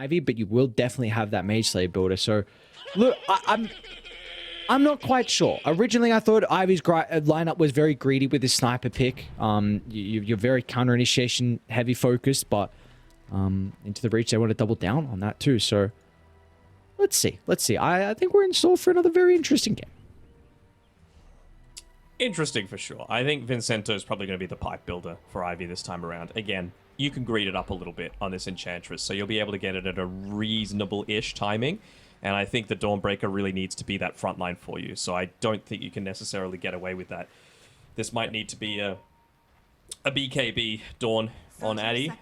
Ivy, but you will definitely have that Mage Slayer builder. So, look, I'm not quite sure. Originally, I thought Ivy's lineup was very greedy with his sniper pick. You're very counter initiation heavy focused, but into the Reach, they want to double down on that too. So, let's see. Let's see. I think we're in store for another very interesting game. Interesting for sure. I think Vincento's probably going to be the pipe builder for Ivy this time around. Again, you can greed it up a little bit on this Enchantress, so you'll be able to get it at a reasonable-ish timing. And I think the Dawnbreaker really needs to be that front line for you. So I don't think you can necessarily get away with that. This might need to be a BKB Dawn on Addy.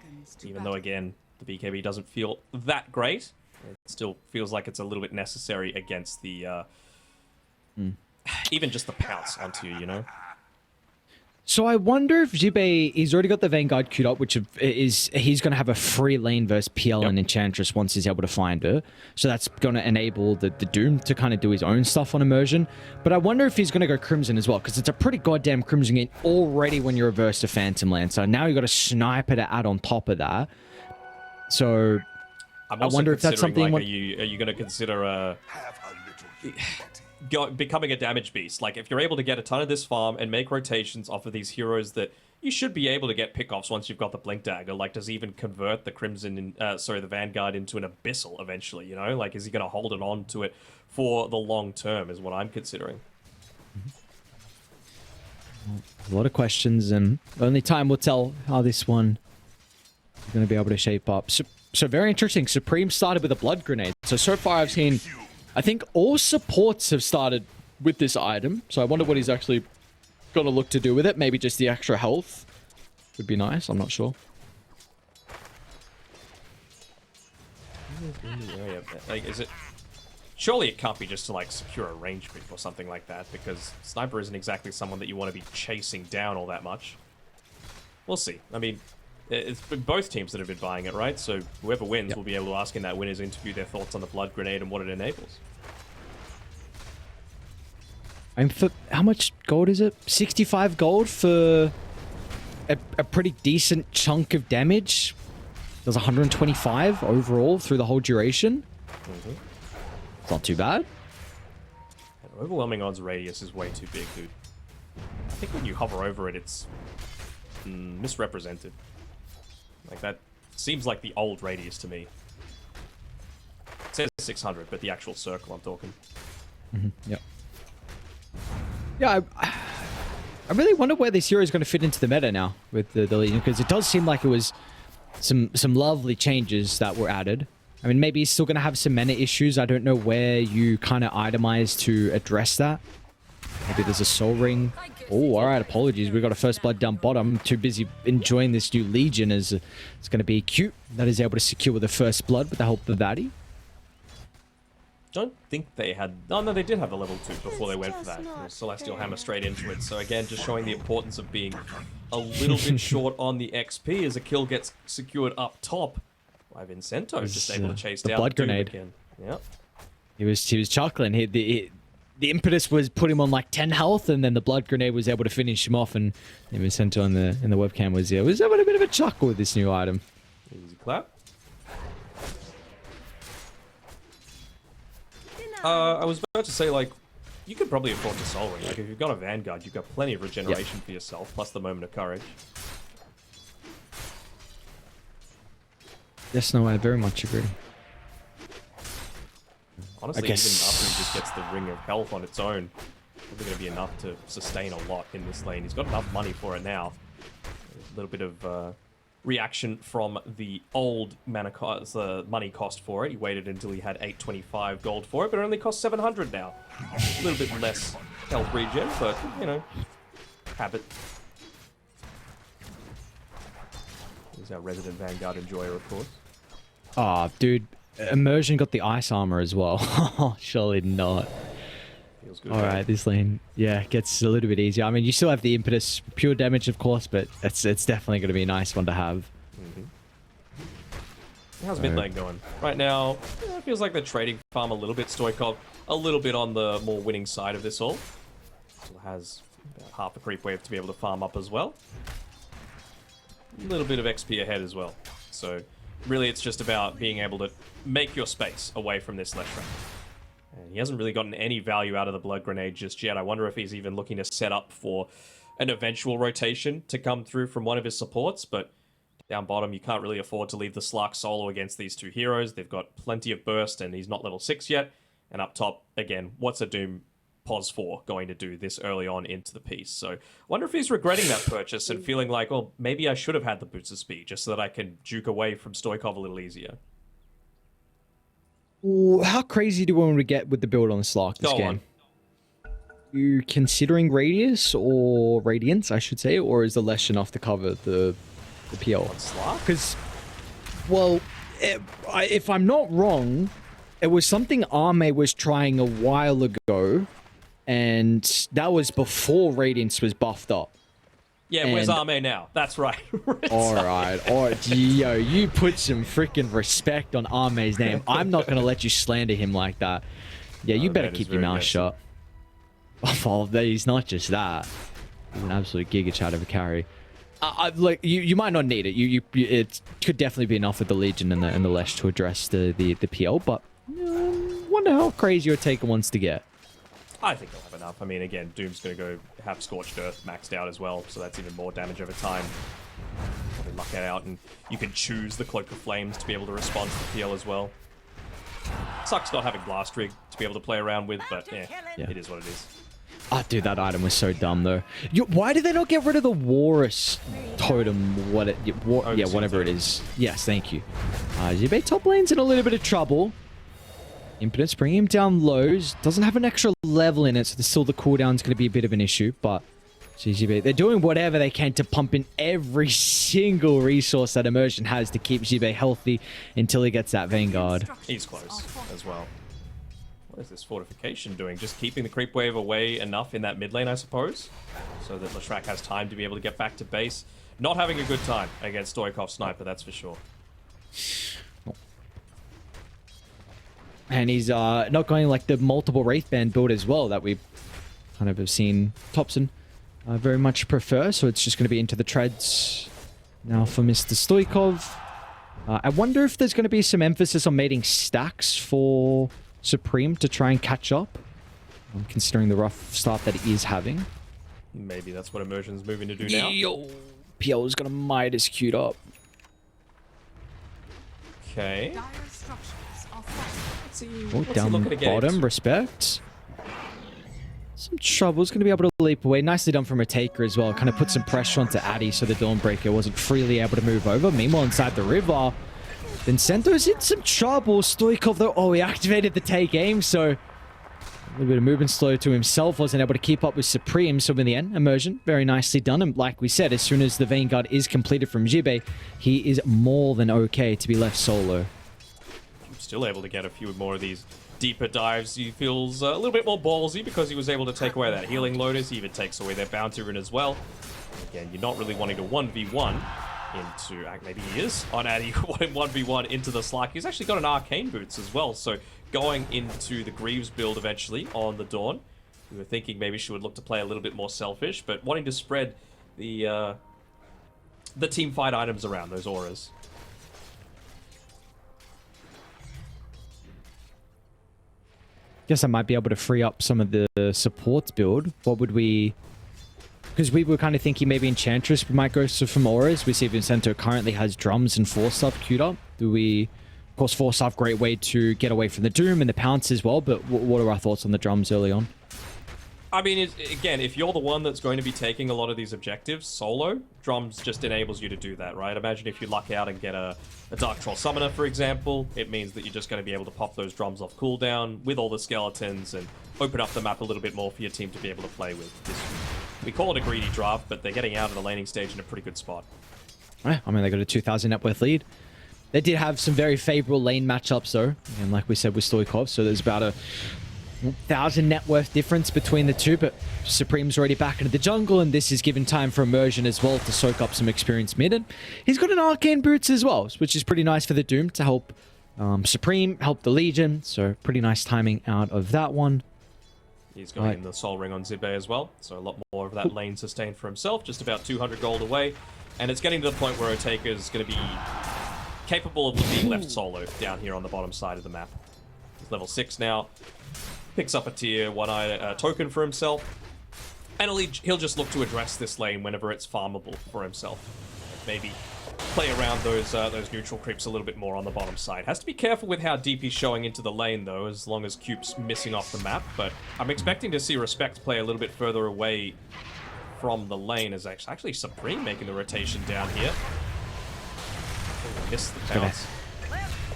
Even though, again, the BKB doesn't feel that great. It still feels like it's a little bit necessary against the... even just the pounce onto you, you know? So I wonder if Jibe, he's already got the Vanguard queued up, which is he's going to have a free lane versus PL and Enchantress once he's able to find her. So that's going to enable the Doom to kind of do his own stuff on Immersion. But I wonder if he's going to go Crimson as well, because it's a pretty goddamn Crimson game already when you're reversed to Phantom Lancer. Now you've got a Sniper to add on top of that. So I wonder if that's something... Like, are you going to consider becoming a damage beast? Like, if you're able to get a ton of this farm and make rotations off of these heroes that you should be able to get pickoffs once you've got the Blink Dagger. Like, does he even convert the Crimson, the Vanguard into an Abyssal eventually, you know? Like, is he going to hold it on to it for the long term is what I'm considering. A lot of questions, and only time will tell how this one is going to be able to shape up. So very interesting. Supreme started with a Blood Grenade. So far I've seen... I think all supports have started with this item, so I wonder what he's actually going to look to do with it. Maybe just the extra health would be nice. I'm not sure. Like, is it... Surely it can't be just to, like, secure a range pick or something like that, because Sniper isn't exactly someone that you want to be chasing down all that much. We'll see. I mean, it's been both teams that have been buying it, right? So whoever wins will be able to ask in that winner's interview their thoughts on the Blood Grenade and what it enables. And for how much gold is it? 65 gold for a pretty decent chunk of damage. There's 125 overall through the whole duration. It's not too bad. Overwhelming odds radius is way too big, dude. I think when you hover over it, it's misrepresented. Like, that seems like the old radius to me. It says 600, but the actual circle I'm talking. Yep. Yeah, I really wonder where this hero is going to fit into the meta now with the Legion, because it does seem like it was some lovely changes that were added. I mean, maybe he's still going to have some mana issues. I don't know where you kind of itemize to address that. Maybe there's a Soul Ring. Oh, all right, apologies. We got a First Blood down bottom. Too busy enjoying this new Legion as it's going to be cute that is able to secure the First Blood with the help of Addy. Don't think they had... Oh, no, they did have the level 2 before they went for that. Celestial Hammer straight into it. So again, just showing the importance of being a little bit short on the XP as a kill gets secured up top. Why Vincento just able to chase down the Blood Grenade again. Yep. He was chuckling. The impetus was put him on like 10 health, and then the Blood Grenade was able to finish him off. And Vincento in the webcam was having a bit of a chuckle with this new item. Easy clap. I was about to say, like, you could probably afford the Soul Ring. Like, if you've got a Vanguard, you've got plenty of regeneration for yourself, plus the Moment of Courage. Yes, no, I very much agree. Honestly, even after he just gets the Ring of Health on its own, probably going to be enough to sustain a lot in this lane. He's got enough money for it now. A little bit of reaction from the old money cost for it. He waited until he had 825 gold for it, but it only costs 700 now. A little bit less health regen, but, you know, habit. He's our resident Vanguard enjoyer, of course. Oh, dude. Immersion got the ice armor as well. Surely not. Feels good. Alright, this lane, yeah, gets a little bit easier. I mean, you still have the impetus, pure damage, of course, but it's definitely going to be a nice one to have. How's mid lane going? Right now, it feels like they're trading farm a little bit. Stoikov a little bit on the more winning side of this all. Still has about half a creep wave to be able to farm up as well. A little bit of XP ahead as well. So Really, it's just about being able to make your space away from this Leshrac. And he hasn't really gotten any value out of the Blood Grenade just yet. I wonder if he's even looking to set up for an eventual rotation to come through from one of his supports, but down bottom, you can't really afford to leave the Slark solo against these two heroes. They've got plenty of burst, and he's not level 6 yet. And up top, again, what's a Doom Pos 4 going to do this early on into the piece? So I wonder if he's regretting that purchase and feeling like, well, maybe I should have had the Boots of Speed just so that I can juke away from Stoikov a little easier. How crazy do we want to get with the build on the Slark this game? You considering Radius or Radiance, I should say, or is the Lesh enough to cover the PL? Because, well, if I'm not wrong, it was something Arme was trying a while ago, and that was before Radiance was buffed up. Yeah, where's Arme now? That's right. Alright, yo, you put some freaking respect on Arme's name. I'm not going to let you slander him like that. Yeah, you better keep your mouth shut. Well, he's not just that. He's an absolute giga chat of a carry. Like you might not need it. It could definitely be enough with the Legion and the Lesh to address the PL, but wonder how crazy your taker wants to get. I think they'll have enough. I mean, again, Doom's going to go have Scorched Earth maxed out as well, so that's even more damage over time. Probably luck it out, and you can choose the Cloak of Flames to be able to respond to the PL as well. Sucks not having Blast Rig to be able to play around with, but yeah, it is what it is. Oh, dude, that item was so dumb, though. Why did they not get rid of the Walrus totem? Whatever it is. Yes, thank you. Zibei top lane's in a little bit of trouble. Impotence, bringing him down lows. Doesn't have an extra level in it, so still the cooldown's going to be a bit of an issue, but Zibei, they're doing whatever they can to pump in every single resource that Immersion has to keep Zibei healthy until he gets that Vanguard. He's close as well. What is this fortification doing? Just keeping the creep wave away enough in that mid lane, I suppose, so that Leshrac has time to be able to get back to base. Not having a good time against Stoikov's sniper, that's for sure. And he's not going like the multiple Wraithband build as well that we kind of have seen Thompson very much prefer. So it's just going to be into the treads now for Mr. Stoikov. I wonder if there's going to be some emphasis on mating stacks for Supreme to try and catch up, considering the rough start that he is having. Maybe that's what Immersion's moving to do now. Yo, PL is going to Midas queued up. Okay. Oh, down bottom, respect. Some trouble. Is going to be able to leap away. Nicely done from a taker as well. Kind of put some pressure onto Addy so the Dawnbreaker wasn't freely able to move over. Meanwhile, inside the river, Vincento's in some trouble. Stoikov, though, oh, he activated the take aim, so a little bit of movement slow to himself. Wasn't able to keep up with Supreme, so in the end, Immersion, very nicely done. And like we said, as soon as the Vanguard is completed from Zibei, he is more than okay to be left solo. Still able to get a few more of these deeper dives. He feels a little bit more ballsy because he was able to take away that healing Lotus. He even takes away their bounty rune as well. Again, you're not really wanting to 1v1 into... Maybe he is on Addy 1v1 into the Slark. He's actually got an Arcane Boots as well, so going into the Greaves build eventually on the Dawn. We were thinking maybe she would look to play a little bit more selfish, but wanting to spread the team fight items around, those auras. Guess I might be able to free up some of the supports build. What would we... Because we were kind of thinking maybe Enchantress might go from auras. We see Vincento currently has drums and Force Staff queued up. Do we... Of course, Force Staff, great way to get away from the Doom and the Pounce as well, but what are our thoughts on the drums early on? I mean, again, if you're the one that's going to be taking a lot of these objectives solo, drums just enables you to do that, right? Imagine if you luck out and get a Dark Troll Summoner, for example. It means that you're just going to be able to pop those drums off cooldown with all the skeletons and open up the map a little bit more for your team to be able to play with. We call it a greedy draft, but they're getting out of the laning stage in a pretty good spot. Yeah, I mean, they got a 2,000 net worth lead. They did have some very favorable lane matchups, though. And like we said with Stoikov, so there's about a 1,000 net worth difference between the two, but Supreme's already back into the jungle, and this is given time for Immersion as well to soak up some experience mid. And he's got an Arcane Boots as well, which is pretty nice for the Doom to help Supreme, help the Legion, so pretty nice timing out of that one. He's going in the Soul Ring on Zibei as well, so a lot more of that lane sustain for himself, just about 200 gold away. And it's getting to the point where Otaker's going to be capable of being left solo down here on the bottom side of the map. He's level 6 now. Picks up a tier 1 token for himself. And he'll just look to address this lane whenever it's farmable for himself. Maybe play around those neutral creeps a little bit more on the bottom side. Has to be careful with how deep he's showing into the lane, though, as long as Cube's missing off the map. But I'm expecting to see Respect play a little bit further away from the lane, as actually Supreme making the rotation down here. Missed the bounce.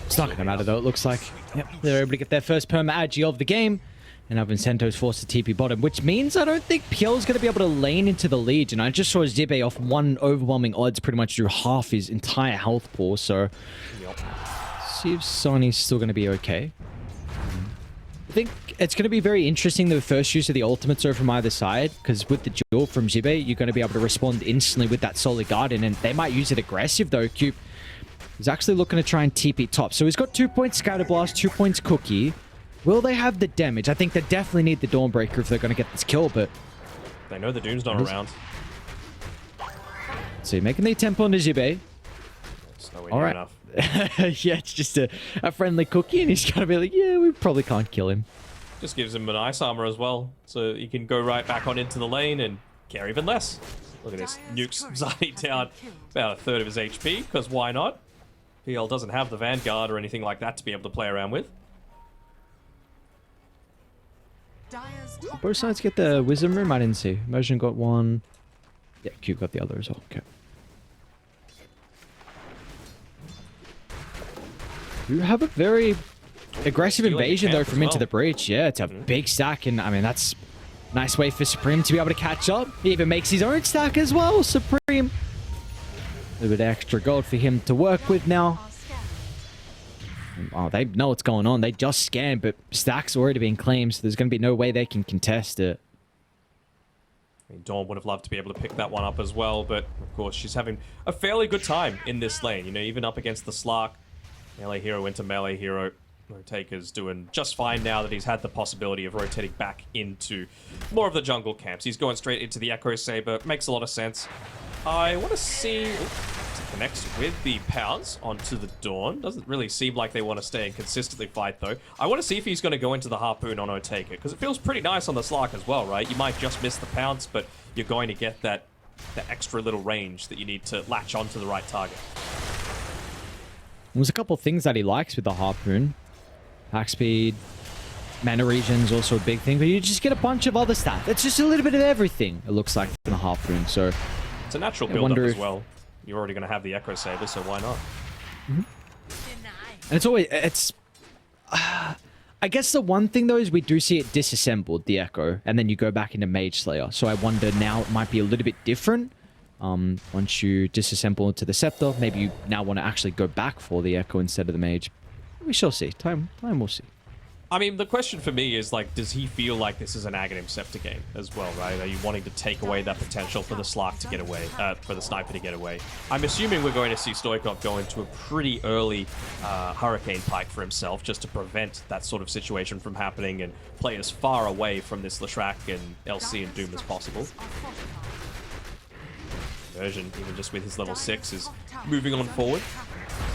It's not going to matter, though, it looks like. Yep, they're able to get their first perma-agi of the game. And now Vincento's forced to TP bottom, which means I don't think Piel's going to be able to lane into the Legion. I just saw Zibe off 1 overwhelming odds pretty much drew half his entire health pool, so... Yep. See if Sonny's still going to be okay. I think it's going to be very interesting the first use of the ultimates are from either side, because with the duel from Zibe, you're going to be able to respond instantly with that Solid Guardian, and they might use it aggressive, though. Cube is actually looking to try and TP top. So he's got 2 points Scatter Blast, 2 points Cookie. Will they have the damage? I think they definitely need the Dawnbreaker if they're going to get this kill, but... They know the Doom's not around. So making the attempt on the Zibe. It's nowhere near enough. Yeah, it's just a friendly Cookie, and he's going to be like, yeah, we probably can't kill him. Just gives him an ice armor as well, so he can go right back on into the lane and care even less. Look at this. Nukes Zani down about 1/3 of his HP, because why not? PL doesn't have the Vanguard or anything like that to be able to play around with. Both sides get the Wisdom Room? I didn't see. Immersion got one. Yeah, Cube got the other as well. Okay. You have a very aggressive invasion, though, from into the breach. Yeah, it's a big stack, and I mean, that's a nice way for Supreme to be able to catch up. He even makes his own stack as well, Supreme. A little bit of extra gold for him to work with now. Oh, they know what's going on. They just scanned, but stack's already been claimed, so there's going to be no way they can contest it. I mean, Dawn would have loved to be able to pick that one up as well, but of course she's having a fairly good time in this lane. You know, even up against the Slark, melee hero into melee hero. Taker's doing just fine now that he's had the possibility of rotating back into more of the jungle camps. He's going straight into the Echo Saber. Makes a lot of sense. I want to see... Connects with the Pounce onto the Dawn. Doesn't really seem like they want to stay and consistently fight, though. I want to see if he's going to go into the Harpoon on Otake, because it feels pretty nice on the Slark as well, right? You might just miss the Pounce, but you're going to get that extra little range that you need to latch onto the right target. There's a couple things that he likes with the Harpoon. Hack speed, mana region's also a big thing, but you just get a bunch of other stuff. It's just a little bit of everything, it looks like, in the Harpoon, so... It's a natural build-up as well. You're already going to have the Echo Saber, so why not? Mm-hmm. And it's always... It's... I guess the one thing, though, is we do see it disassembled, the Echo, and then you go back into Mage Slayer. So I wonder now it might be a little bit different. Once you disassemble into the Scepter, maybe you now want to actually go back for the Echo instead of the Mage. We shall see. Time will see. I mean, the question for me is, like, does he feel like this is an Aghanim Scepter game as well, right? Are you wanting to take away that potential for the Slark to get away, for the Sniper to get away? I'm assuming we're going to see Stoikov go into a pretty early Hurricane Pike for himself, just to prevent that sort of situation from happening and play as far away from this Leshrac and LC and Doom as possible. Version, even just with his level 6, is moving on forward.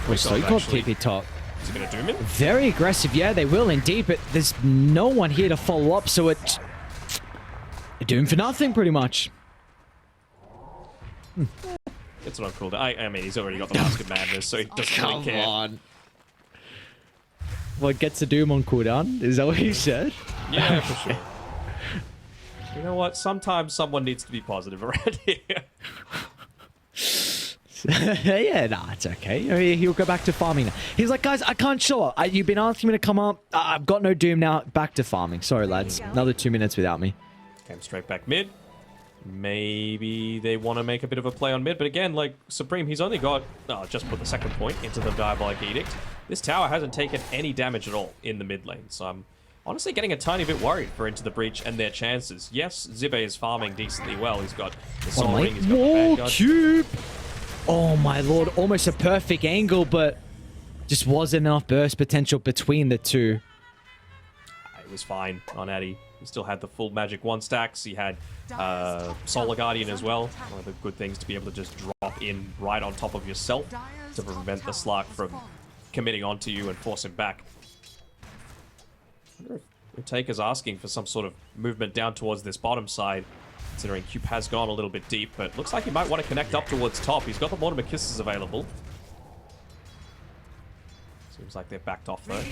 Well, Stoikov TP top. Is it going to Doom him? Very aggressive, yeah, they will indeed, but there's no one here to follow up, so it's Doom for nothing, pretty much. That's what I'm called. I mean, he's already got the Mask of Madness, so he doesn't really care. Come on. What gets a Doom on cooldown? Is that what you said? Yeah, for sure. You know what? Sometimes someone needs to be positive around here. Yeah, nah, it's okay. He'll go back to farming now. He's like, guys, I can't show up. You've been asking me to come up. I've got no Doom now. Back to farming. Sorry, lads. Another 2 minutes without me. Came straight back mid. Maybe they want to make a bit of a play on mid, but again, like, Supreme, he's only got... Oh, just put the second point into the Diabolic Edict. This tower hasn't taken any damage at all in the mid lane, so I'm honestly getting a tiny bit worried for Into the Breach and their chances. Yes, Zibe is farming decently well. He's got the Soul Ring, he's got the Vanguard. Cube! Oh my lord, almost a perfect angle, but just wasn't enough burst potential between the two. It was fine on Addy. He still had the full Magic 1 stacks. He had Solar Guardian as well. One of the good things to be able to just drop in right on top of yourself. to prevent the Slark from committing onto you and force him back. I wonder if Utaker's asking for some sort of movement down towards this bottom side, considering Cube has gone a little bit deep, but looks like he might want to connect up towards top. He's got the Mortimer Kisses available. Seems like they're backed off though.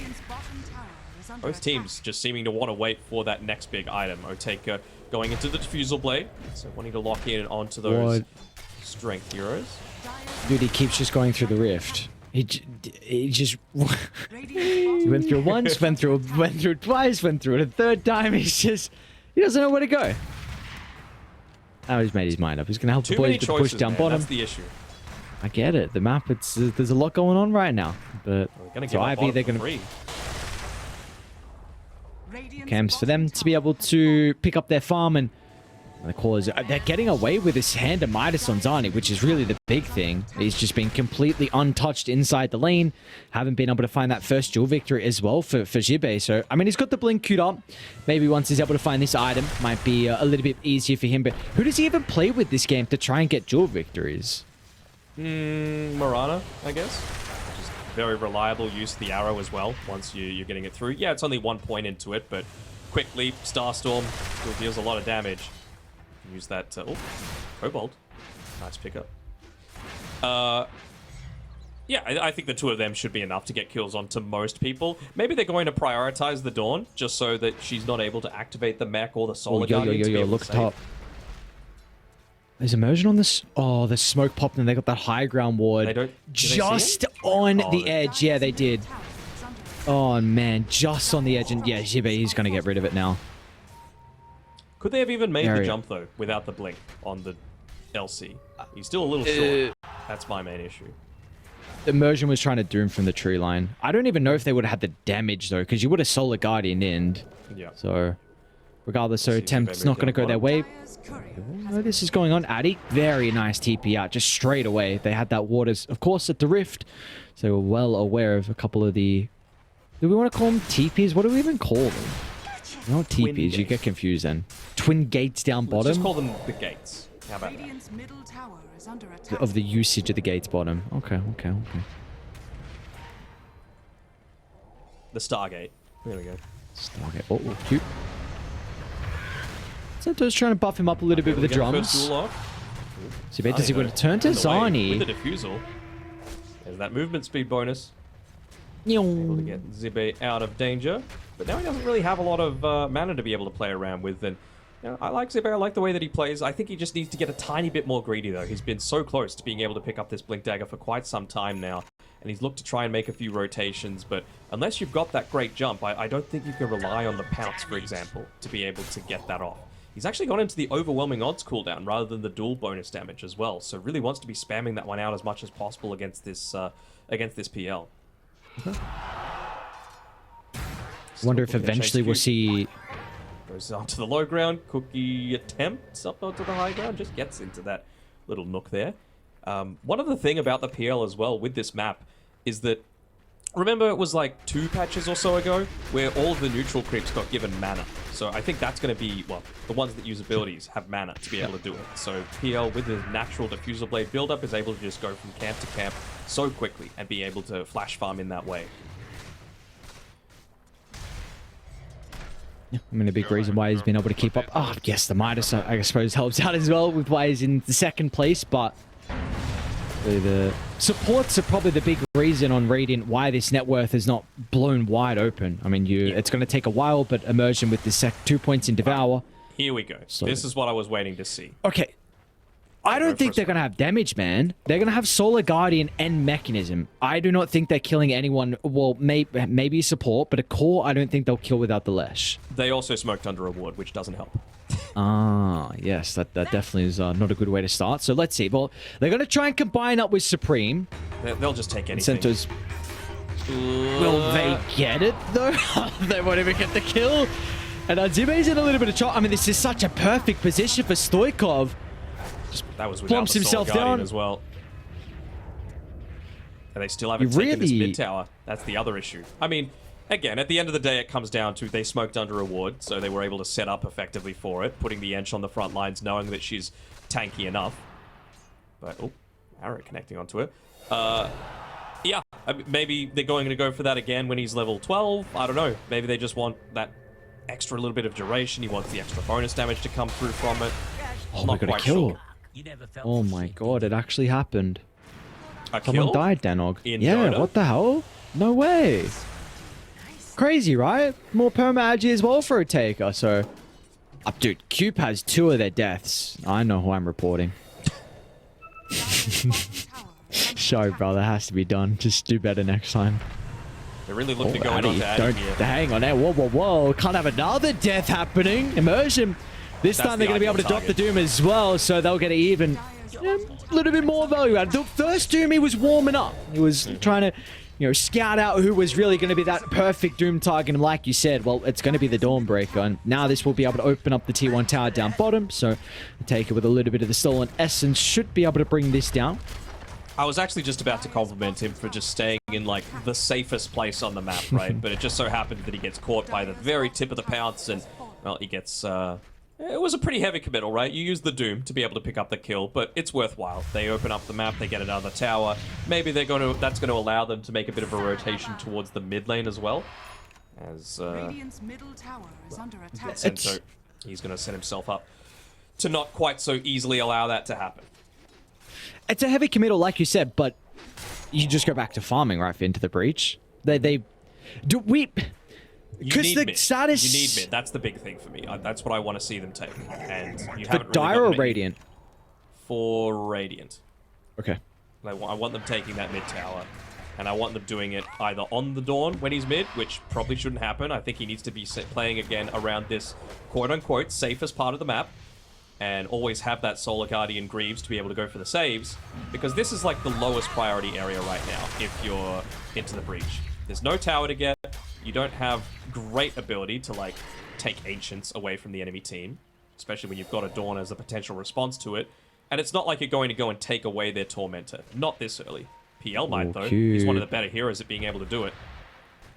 Both teams just seeming to want to wait for that next big item. Utaker going into the Diffusal Blade, so wanting to lock in onto those strength heroes. Dude, he keeps just going through the rift. He just he went through it once, went through it twice, went through it a third time. He doesn't know where to go. Now he's made his mind up. He's gonna help the boys get pushed down bottom. That's the issue. I get it. The map, there's a lot going on right now. But we're gonna give Ivy, they're gonna camps for them to be able to pick up their farm, and the cause they're getting away with this hand of Midas on Zani, which is really the big thing. He's just been completely untouched inside the lane. Haven't been able to find that first duel victory as well for Jibe. So I mean, he's got the blink queued up. Maybe once he's able to find this item, might be a little bit easier for him. But who does he even play with this game to try and get duel victories? Mirana, I guess. Just very reliable use of the arrow as well, once you're getting it through. Yeah, it's only 1 point into it, but quick leap, Starstorm still deals a lot of damage. Use that, oh, Cobalt. Nice pickup. Yeah, I think the two of them should be enough to get kills onto most people. Maybe they're going to prioritize the Dawn, just so that she's not able to activate the mech or the Solar Guardian to be able look to top. There's immersion on this. Oh, the smoke popped and they got that high ground ward. Just on the edge. Yeah, they did. Oh, man. Just on the edge. And yeah, Jibe, he's going to get rid of it now. Could they have even made the jump, though, without the blink on the LC? He's still a little short. That's my main issue. Immersion was trying to doom from the tree line. I don't even know if they would have had the damage, though, because you would have Solar Guardian in. Yeah. So, regardless, so attempt's not going to go their way. Oh, this is going on. Addy, very nice TP out, just straight away. They had that waters, of course, at the rift. So they were well aware of a couple of the... Do we want to call them TPs? What do we even call them? Not TPs, you get confused then. Twin gates down bottom? Let's just call them the gates. How about that? Of the usage of the gates bottom. Okay. The Stargate. There we go. Stargate. Oh, cute. Santo's trying to buff him up a little bit with the drums. So does he want to turn to Zani? With the Diffusal. There's that movement speed bonus. Able to get Zibe out of danger. But now he doesn't really have a lot of mana to be able to play around with. And you know, I like Zibe, I like the way that he plays. I think he just needs to get a tiny bit more greedy, though. He's been so close to being able to pick up this Blink Dagger for quite some time now. And he's looked to try and make a few rotations. But unless you've got that great jump, I don't think you can rely on the Pounce, for example, to be able to get that off. He's actually gone into the overwhelming odds cooldown rather than the dual bonus damage as well. So really wants to be spamming that one out as much as possible against this PL. Wonder if eventually we'll see... Goes onto the low ground. Cookie attempts up onto the high ground. Just gets into that little nook there. One other thing about the PL as well with this map is that... Remember it was like 2 patches or so ago where all of the neutral creeps got given mana. So I think that's going to be, well, the ones that use abilities have mana to be able to do it. So PL with the natural Diffusal Blade build-up is able to just go from camp to camp so quickly and be able to flash farm in that way. Yeah, I mean, a big reason why he's been able to keep up. Oh, yes, the Midas, I suppose, helps out as well with why he's in the second place, but the supports are probably the big reason on Radiant why this net worth is not blown wide open. I mean, it's going to take a while, but Immersion with the 2 points in Devour. Here we go. So, this is what I was waiting to see. Okay. I don't think they're going to have damage, man. They're going to have Solar Guardian and Mechanism. I do not think they're killing anyone. Well, maybe support, but a core, I don't think they'll kill without the Lesh. They also smoked under a ward, which doesn't help. Ah, yes, that definitely is not a good way to start. So let's see. Well, they're going to try and combine up with Supreme. They'll just take anything. Centos. Will they get it, though? They won't even get the kill. And Zibe's in a little bit of trouble. I mean, this is such a perfect position for Stoikov. That was without the himself down as well. And they still haven't taken this mid tower. That's the other issue. I mean, again, at the end of the day, it comes down to they smoked under a ward, so they were able to set up effectively for it, putting the Ench on the front lines, knowing that she's tanky enough. But, oh, arrow connecting onto it. Yeah, I mean, maybe they're going to go for that again when he's level 12. I don't know. Maybe they just want that extra little bit of duration. He wants the extra bonus damage to come through from it. Oh, we got a kill. Oh my god, it actually happened. Someone died, Danog. Yeah, what the hell? No way. Crazy, right? More perma agi as well for a taker, so... dude, Cube has 2 of their deaths. I know who I'm reporting. Sorry, brother. Has to be done. Just do better next time. They really look to go on to don't hang on there. Whoa, whoa, whoa. Can't have another death happening. Immersion. This time they're going to be able to drop the Doom as well, so they'll get even a little bit more value out. The first Doom, he was warming up. He was trying to, you know, scout out who was really going to be that perfect Doom target. And like you said, well, it's going to be the Dawnbreaker. And now this will be able to open up the T1 tower down bottom. So the Taker with a little bit of the Stolen Essence should be able to bring this down. I was actually just about to compliment him for just staying in, like, the safest place on the map, right? But it just so happened that he gets caught by the very tip of the pounce, and, well, he gets, it was a pretty heavy committal, right? You use the Doom to be able to pick up the kill, but it's worthwhile. They open up the map, they get another tower. Maybe that's going to allow them to make a bit of a rotation towards the mid lane as well. As, Radiant's middle tower is under attack. So he's going to set himself up to not quite so easily allow that to happen. It's a heavy committal, like you said, but you just go back to farming right into the breach. Because the status... You need mid. That's the big thing for me. That's what I want to see them take. And you for haven't really Dire or Radiant? For Radiant. Okay. I want them taking that mid tower. And I want them doing it either on the Dawn when he's mid, which probably shouldn't happen. I think he needs to be playing again around this quote-unquote safest part of the map. And always have that Solar Guardian Greaves to be able to go for the saves. Because this is like the lowest priority area right now if you're into the breach. There's no tower to get. You don't have great ability to, like, take Ancients away from the enemy team. Especially when you've got a Dawn as a potential response to it. And it's not like you're going to go and take away their Tormentor. Not this early. PL might, though. He's one of the better heroes at being able to do it.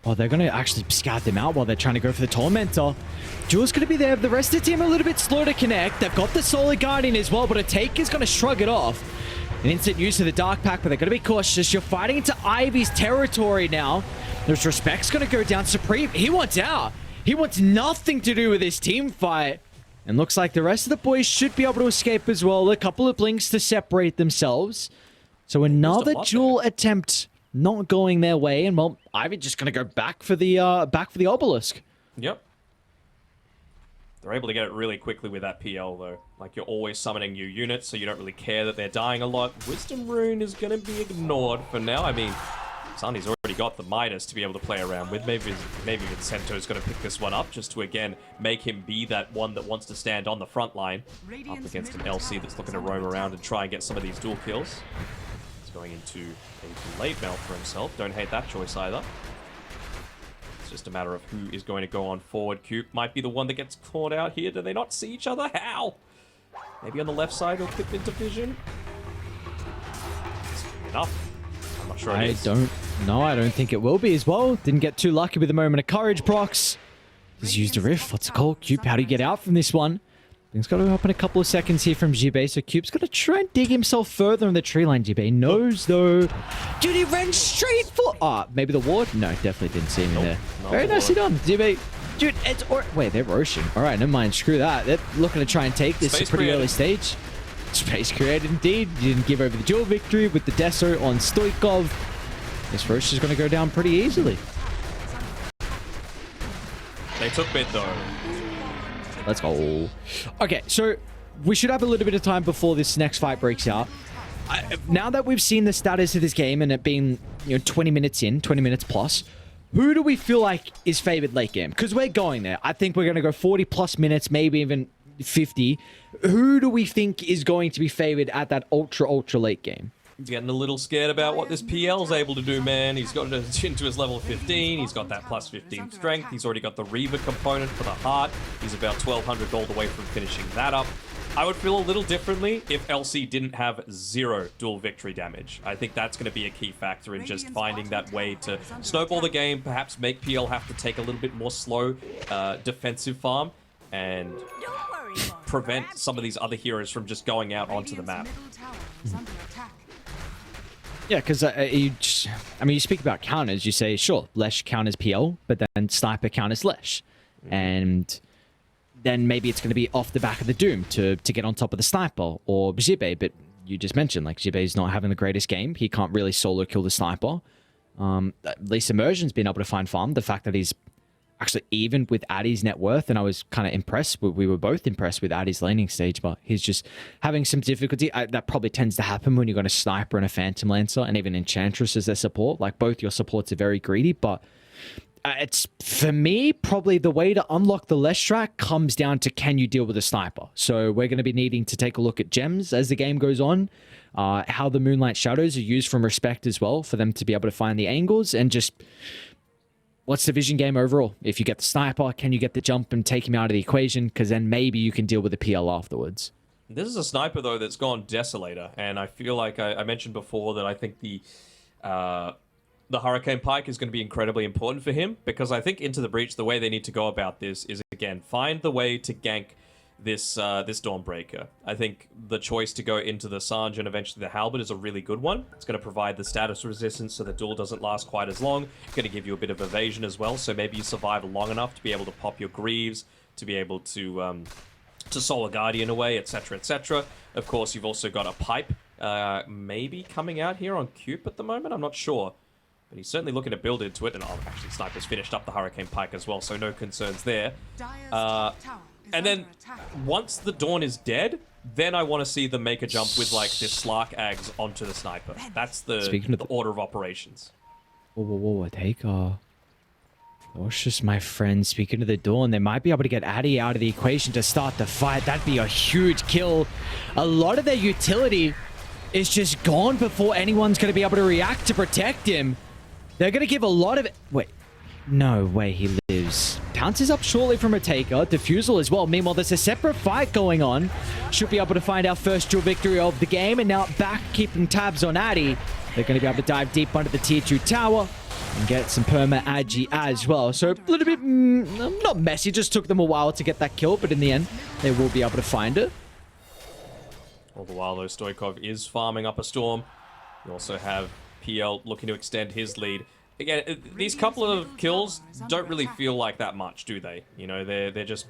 Oh, they're going to actually scout them out while they're trying to go for the Tormentor. Jewel's going to be there. The rest of the team are a little bit slow to connect. They've got the Solar Guardian as well, but a Taker's going to shrug it off. An instant use of the Dark Pack, but they're going to be cautious. You're fighting into Ivy's territory now. There's Respect's going to go down. Supreme, he wants out. He wants nothing to do with this team fight. And looks like the rest of the boys should be able to escape as well. A couple of blinks to separate themselves. So another duel attempt not going their way, and well, Ivy just gonna go back for the obelisk. Yep. They're able to get it really quickly with that PL though. Like, you're always summoning new units, so you don't really care that they're dying a lot. Wisdom Rune is gonna be ignored for now. I mean, Sunny's already got the Midas to be able to play around with. Maybe Vincento's gonna pick this one up just to again make him be that one that wants to stand on the front line up against an LC that's looking to roam around and try and get some of these dual kills. Going into a late melt for himself. Don't hate that choice either. It's just a matter of who is going to go on forward. Coop might be the one that gets caught out here. Do they not see each other? How? Maybe on the left side or clip into vision? Enough. I'm not sure it is. I don't think it will be as well. Didn't get too lucky with a moment of courage, Prox. Just used a riff. What's it called? Coop, how do you get out from this one? Things got to happen a couple of seconds here from Jibei, so Cube's got to try and dig himself further in the tree line. Jibei knows, though. Dude, he ran straight for... maybe the ward? No, definitely didn't see him in there. Very nicely done, Jibei. Dude, it's... Wait, they're roaching. All right, never mind. Screw that. They're looking to try and take this at a pretty early stage. Space created, indeed. You didn't give over the dual victory with the Deso on Stoikov. This Roche is going to go down pretty easily. They took mid, though. Let's go. Okay, so we should have a little bit of time before this next fight breaks out. Now that we've seen the status of this game and it being, 20 minutes in, 20 minutes plus, who do we feel like is favored late game? Because we're going there. I think we're going to go 40 plus minutes, maybe even 50. Who do we think is going to be favored at that ultra late game? He's getting a little scared about what this PL's able to do, man. He's got it into his level 15. He's got that plus 15 strength. He's already got the Reaver component for the heart. He's about 1,200 gold away from finishing that up. I would feel a little differently if LC didn't have 0 dual victory damage. I think that's going to be a key factor in just finding that way to snowball the game, perhaps make PL have to take a little bit more slow defensive farm, and prevent some of these other heroes from just going out onto the map. Yeah, because you speak about counters. You say, sure, Lesh counters PL, but then Sniper counters Lesh. And then maybe it's going to be off the back of the Doom to get on top of the Sniper or Jibe. But you just mentioned, like, Jibe's not having the greatest game. He can't really solo kill the Sniper. At least Immersion's been able to find farm. The fact that he's actually even with Addy's net worth, and I was kind of impressed. We were both impressed with Addy's laning stage, but he's just having some difficulty. That probably tends to happen when you've got a Sniper and a Phantom Lancer, and even Enchantress as their support. Like, both your supports are very greedy, but it's, for me, probably the way to unlock the Lesh track comes down to, can you deal with a Sniper? So we're going to be needing to take a look at gems as the game goes on, how the Moonlight Shadows are used from Respect as well, for them to be able to find the angles, and just what's the vision game overall? If you get the Sniper, can you get the jump and take him out of the equation? Because then maybe you can deal with the PL afterwards. This is a Sniper, though, that's gone Desolator, and I feel like I mentioned before that I think the Hurricane Pike is going to be incredibly important for him, because I think Into the Breach, the way they need to go about this is, again, find the way to gank this Dawnbreaker. I think the choice to go into the Sange and eventually the Halberd is a really good one. It's going to provide the status resistance so the duel doesn't last quite as long. It's going to give you a bit of evasion as well, so maybe you survive long enough to be able to pop your Greaves, to be able to Solar Guardian away, etc., etc. Of course, you've also got a Pipe maybe coming out here on Cube at the moment. I'm not sure. But he's certainly looking to build into it. And actually, Sniper's finished up the Hurricane Pike as well, so no concerns there. And then, once the Dawn is dead, then I want to see them make a jump with, like, this Slark Ags onto the Sniper. That's the order of operations. Whoa, take a... Cautious, my friend. Speaking of the Dawn, they might be able to get Addy out of the equation to start the fight. That'd be a huge kill. A lot of their utility is just gone before anyone's going to be able to react to protect him. They're going to give a lot of... Wait. No way he lives. Pounces up shortly from a taker. Defusal as well. Meanwhile, there's a separate fight going on. Should be able to find our first dual victory of the game. And now back keeping tabs on Addy. They're going to be able to dive deep under the tier 2 tower and get some perma agi as well. So a little bit, not messy. Just took them a while to get that kill. But in the end, they will be able to find it. All the while, though, Stoikov is farming up a Storm. You also have PL looking to extend his lead. Again, these couple of kills don't really feel like that much, do they? You know, they're just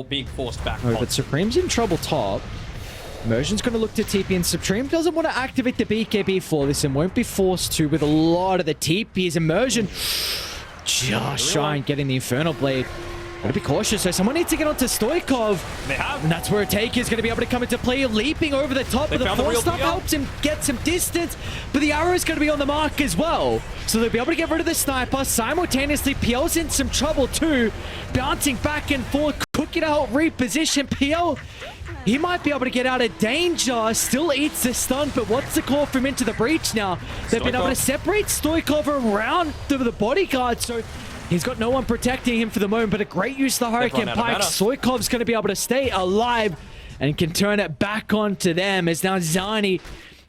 being forced back. Oh, but Supreme's in trouble top. Immersion's going to look to TP, and Supreme doesn't want to activate the BKB for this and won't be forced to with a lot of the TPs. Immersion just shying, getting the Infernal Blade. Gotta be cautious, so someone needs to get onto Stoikov. They have. And that's where a take is going to be able to come into play, leaping over the top. But the force stuff helps him get some distance. But the arrow is going to be on the mark as well. So they'll be able to get rid of the Sniper. Simultaneously, PL's in some trouble too. Bouncing back and forth. Cookie to help reposition PL. He might be able to get out of danger. Still eats the stun, but what's the call from Into the Breach now? They've been able to separate Stoikov around the bodyguard, so he's got no one protecting him for the moment, but a great use of the Hurricane Pike. Stoikov's going to be able to stay alive and can turn it back onto them, as now Zani,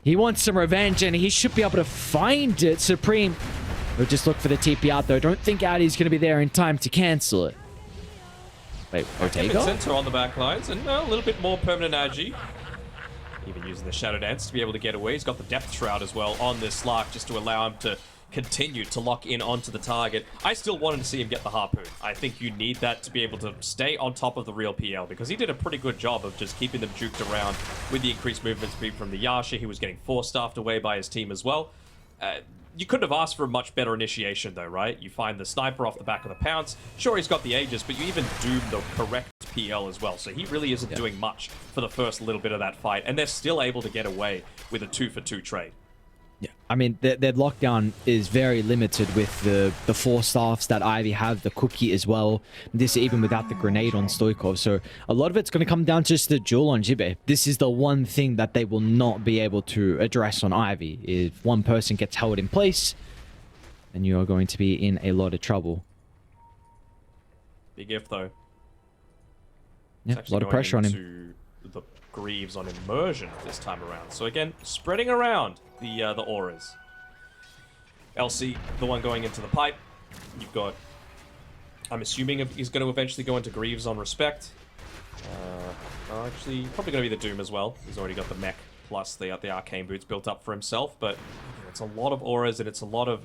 he wants some revenge, and he should be able to find it. Supreme will just look for the TP out, though. Don't think Addy's going to be there in time to cancel it. Wait, Ortega? Center on the back lines, and a little bit more permanent Agi. Even using the Shadow Dance to be able to get away. He's got the Depth Shroud as well on this Slark, just to allow him to continue to lock in onto the target. I still wanted to see him get the Harpoon. I think you need that to be able to stay on top of the real PL, because he did a pretty good job of just keeping them juked around with the increased movement speed from the Yasha. He was getting force-staffed away by his team as well. You couldn't have asked for a much better initiation, though, right? You find the Sniper off the back of the Pounce. Sure, he's got the Aegis, but you even doomed the correct PL as well. So he really isn't doing much for the first little bit of that fight. And they're still able to get away with a 2-for-2 trade. Yeah, I mean, their lockdown is very limited with the 4 staffs that Ivy have, the cookie as well. This even without the grenade on Stoikov. So a lot of it's going to come down to just the duel on Jibe. This is the one thing that they will not be able to address on Ivy. If one person gets held in place, then you are going to be in a lot of trouble. Big if, though. Yeah, a lot of pressure on him. The Greaves on Immersion this time around. So again, spreading around the auras. LC, the one going into the pipe. You've got, I'm assuming he's going to eventually go into Greaves on Respect. Actually, probably going to be the Doom as well. He's already got the mech plus the Arcane Boots built up for himself, but It's a lot of auras and it's a lot of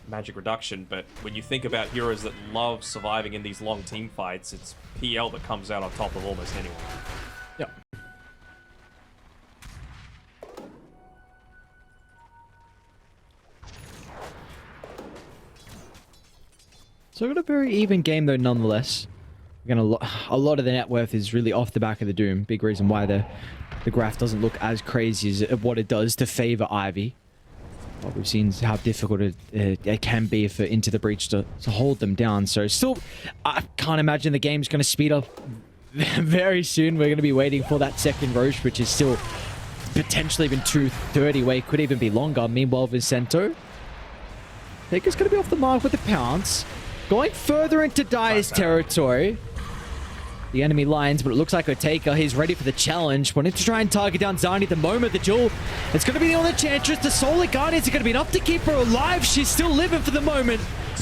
magic reduction, but when you think about heroes that love surviving in these long team fights, it's PL that comes out on top of almost anyone. Yeah. So we got a very even game though, nonetheless. We're gonna a lot of the net worth is really off the back of the Doom. Big reason why the graph doesn't look as crazy as what it does to favor Ivy. But we've seen how difficult it can be for Into the Breach to hold them down. So still, I can't imagine the game's going to speed up very soon. We're going to be waiting for that second Roche, which is still potentially even 2:30 away. Could even be longer. Meanwhile, Vicento, I think it's going to be off the mark with the pounce. Going further into Dire's territory. The enemy lines, but it looks like Oteka, he's ready for the challenge. Wanting to try and target down Zani at the moment. The duel, it's going to be the only Enchantress. The Solar Guardians are going to be enough to keep her alive. She's still living for the moment.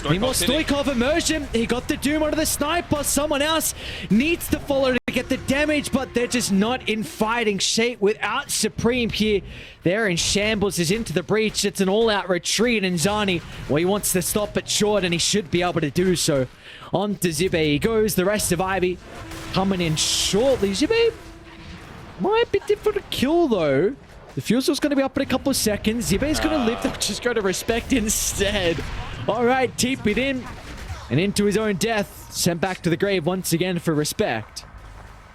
Meanwhile, Stoikov immersion. He got the Doom onto the sniper. Someone else needs to follow to get the damage, but they're just not in fighting shape without Supreme here. They're in shambles. Is Into the Breach. It's an all-out retreat, and Zani, well, he wants to stop it short, and he should be able to do so. On to Zibe he goes. The rest of Ivy coming in shortly. Zibe might be difficult to kill, though. The fusel's going to be up in a couple of seconds. Zibe's going to live. They'll just go to Respect instead. All right, TP'd in and into his own death. Sent back to the grave once again for Respect.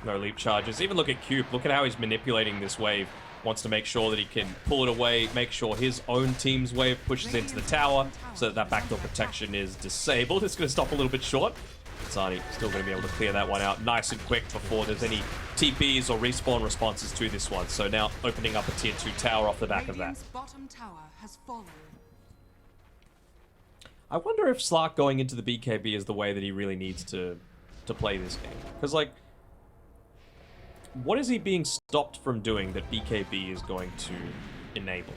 No leap charges. Even look at Cube. Look at how he's manipulating this wave. Wants to make sure that he can pull it away, make sure his own team's wave pushes into the tower so that backdoor protection is disabled. It's going to stop a little bit short. Zani still going to be able to clear that one out nice and quick before there's any TPs or respawn responses to this one. So now opening up a tier 2 tower off the back of that. Bottom tower has fallen. I wonder if Slark going into the BKB is the way that he really needs to play this game. Because, like, what is he being stopped from doing that BKB is going to enable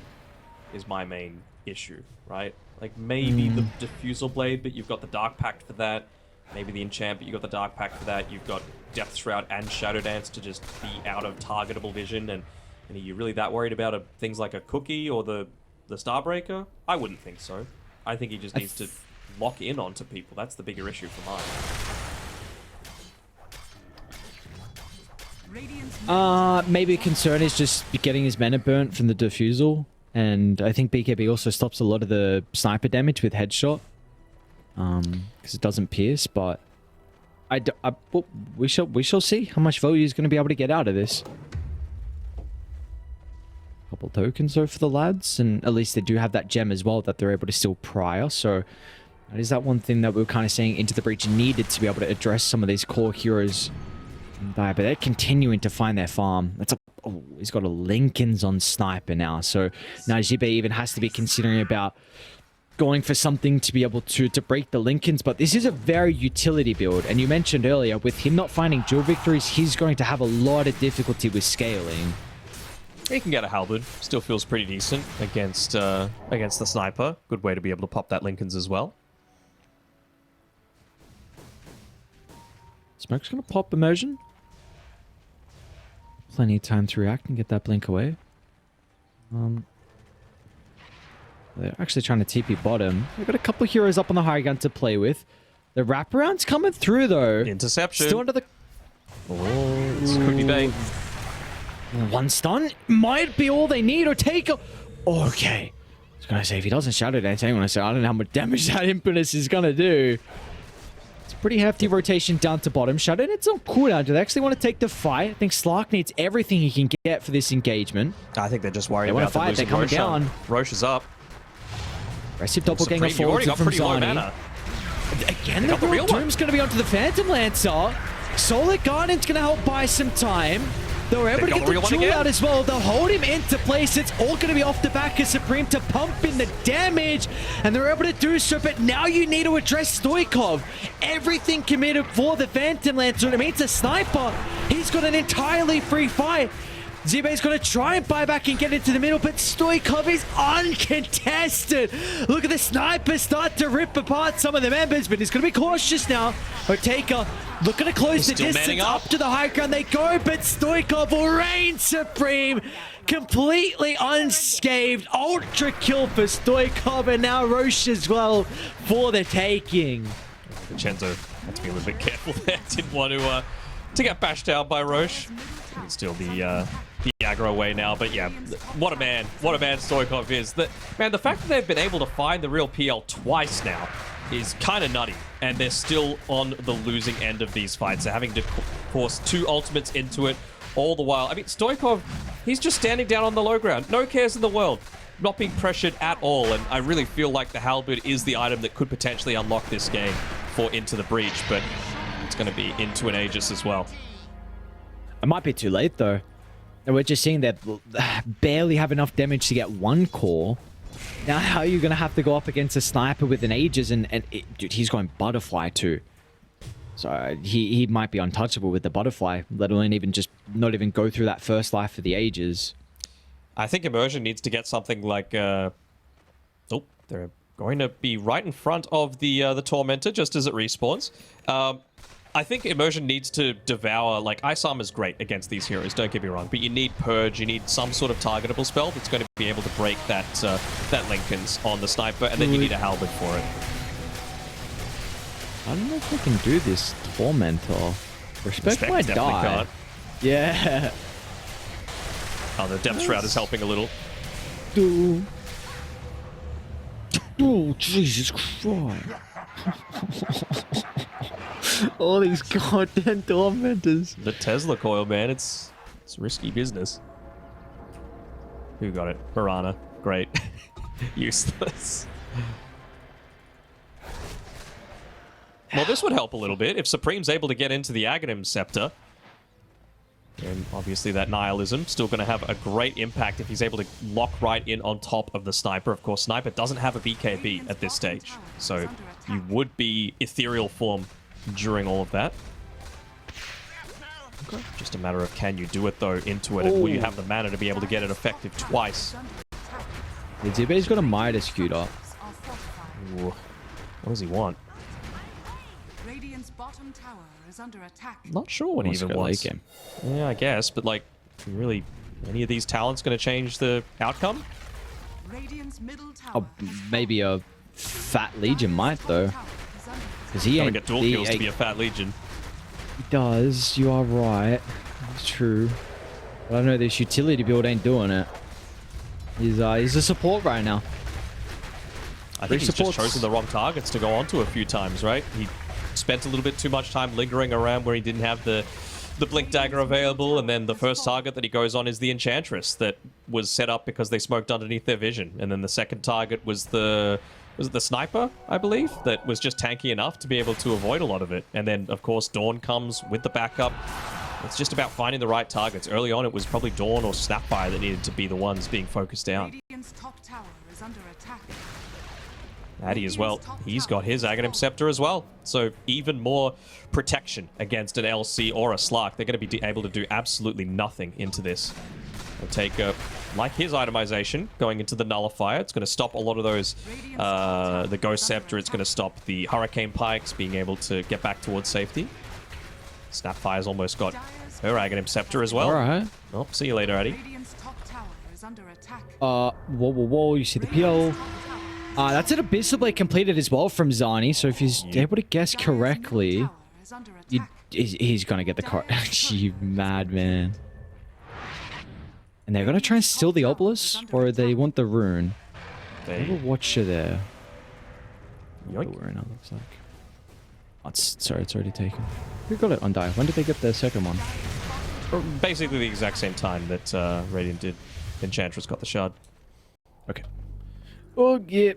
is my main issue, right? Like, maybe the Diffusal Blade, but you've got the Dark Pact for that. Maybe the Enchant, but you've got the Dark Pact for that. You've got Death Shroud and Shadow Dance to just be out of targetable vision. And are you really that worried about things like a Cookie or the Starbreaker? I wouldn't think so. I think he just needs to lock in onto people. That's the bigger issue for mine. Maybe concern is just getting his mana burnt from the Diffusal. And I think BKB also stops a lot of the sniper damage with headshot. Because it doesn't pierce, but well, we shall see how much value he's going to be able to get out of this. Couple tokens though for the lads, and at least they do have that gem as well that they're able to still prior. So that is that one thing that we were kind of saying Into the Breach needed to be able to address some of these core heroes. But they're continuing to find their farm. That's a, oh, he's got a Lincoln's on sniper now. So now Jibe even has to be considering about going for something to be able to break the Lincolns. But this is a very utility build. And you mentioned earlier, with him not finding dual victories, he's going to have a lot of difficulty with scaling. He can get a halberd. Still feels pretty decent against the sniper. Good way to be able to pop that Lincolns as well. Smoke's going to pop immersion. Plenty of time to react and get that blink away. They're actually trying to TP bottom. They've got a couple heroes up on the high gun to play with. The wraparound's coming through though. Interception. Still under the... Oh, this could be bait. One stun might be all they need, or take a... Okay. I was going to say, if he doesn't Shadow Dance, I don't know how much damage that Impetus is going to do. It's a pretty hefty rotation down to bottom. Shadow Dance on cooldown. Do they actually want to take the fight? I think Slark needs everything he can get for this engagement. I think they're just worried about the losing They're coming down. Roche is up. Aggressive doppelganger You already got from pretty low Zani. mana. Again, the real Doom's going to be onto the Phantom Lancer. Solar Guardian's going to help buy some time. They were able to get the jewel out as well. They'll hold him into place. It's all going to be off the back of Supreme to pump in the damage. And they're able to do so. But now you need to address Stoikov. Everything committed for the Phantom Lancer. It means a sniper. He's got an entirely free fight. Zibe's going to try and buy back and get into the middle, but Stoikov is uncontested. Look at the sniper start to rip apart some of the members, but he's going to be cautious now. Oteka looking to close the distance up to the high ground. They go, but Stoikov will reign supreme. Completely unscathed. Ultra kill for Stoikov, and now Roche as well for the taking. Vincenzo had to be a little bit careful there. Didn't want to get bashed out by Roche. It's still the aggro way now, but yeah, what a man Stoikov is. The fact that they've been able to find the real PL twice now is kind of nutty, and they're still on the losing end of these fights. They're having to force 2 ultimates into it all the while. I mean, Stoikov, he's just standing down on the low ground. No cares in the world. Not being pressured at all, and I really feel like the halberd is the item that could potentially unlock this game for Into the Breach, but it's going to be into an Aegis as well. It might be too late, though. And we're just seeing that barely have enough damage to get 1 core. Now, how are you going to have to go up against a sniper with an Aegis? Dude, he's going butterfly, too. So he might be untouchable with the butterfly, let alone not even go through that first life for the Aegis. I think Immersion needs to get something like... they're going to be right in front of the Tormentor just as it respawns. I think Immersion needs to devour, like, Ice Armor is great against these heroes, don't get me wrong, but you need Purge, you need some sort of targetable spell that's going to be able to break that Linken's on the sniper, and then you need a Halberd for it. I don't know if we can do this Tormentor. Respect might die. Can't. Yeah. Oh, the Depth Shroud is helping a little. Oh, Jesus Christ. All these goddamn tormentors. The Tesla coil, man. It's risky business. Who got it? Piranha. Great. Useless. Well, this would help a little bit if Supreme's able to get into the Aghanim Scepter. And obviously that Nihilism still going to have a great impact if he's able to lock right in on top of the Sniper. Of course, Sniper doesn't have a BKB at this stage, so you would be ethereal form during all of that. Okay. Just a matter of can you do it, though, into it, and will you have the mana to be able to get it effective twice? Zibe's got a Midas Scooter. Ooh. What does he want? Bottom tower is under attack. Not sure what he even wants. Yeah, I guess, but like, really, any of these talents going to change the outcome? Oh, maybe a Fat Legion might, though. Because he ain't get dual kills to be a Fat Legion. He does. You are right. It's true. But I know this utility build ain't doing it. He's a support right now. I think he's just chosen the wrong targets to go onto a few times, right? He spent a little bit too much time lingering around where he didn't have the Blink Dagger available, and then the first target that he goes on is the Enchantress that was set up because they smoked underneath their vision, and then the second target was the Sniper, I believe, that was just tanky enough to be able to avoid a lot of it. And then, of course, Dawn comes with the backup. It's just about finding the right targets. Early on, it was probably Dawn or Snapfire that needed to be the ones being focused down. Top tower is under attack. Addy as well. He's got his Aghanim Scepter as well. So even more protection against an LC or a Slark. They're going to be able to do absolutely nothing into this. They'll take, like his itemization, going into the Nullifier. It's going to stop a lot of those, the Ghost Scepter. It's going to stop the Hurricane Pikes being able to get back towards safety. Snapfire's almost got her Aghanim Scepter as well. All right. Oh, see you later, Addy. Whoa. You see the PL. That's an Abyssal Blade completed as well from Zani, so if he's able to guess correctly, he's going to get the card. You madman. And they're going to try and steal the Obelisk, or they want the Rune? They have a Watcher there. Yoink. The Rune, it looks like. Oh, sorry, it's already taken. Who got it on die? When did they get the second one? Basically the exact same time that Radiant did. Enchantress got the shard. Okay. Oh, yeah.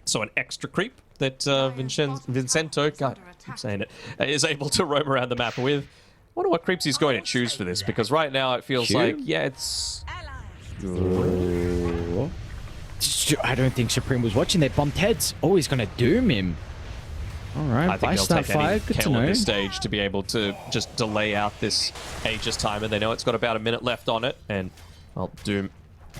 So an extra creep that Vincento, God, I'm saying it, is able to roam around the map with. I wonder what creeps he's going to choose for this, because right now it feels like, yeah, it's... I don't think Supreme was watching. They bumped heads. Oh, he's going to doom him. All right, I think they'll snap take any fire. Good to kill at know. this stage to be able to just delay out this Aegis timer. They know it's got about a minute left on it, and well, Doom,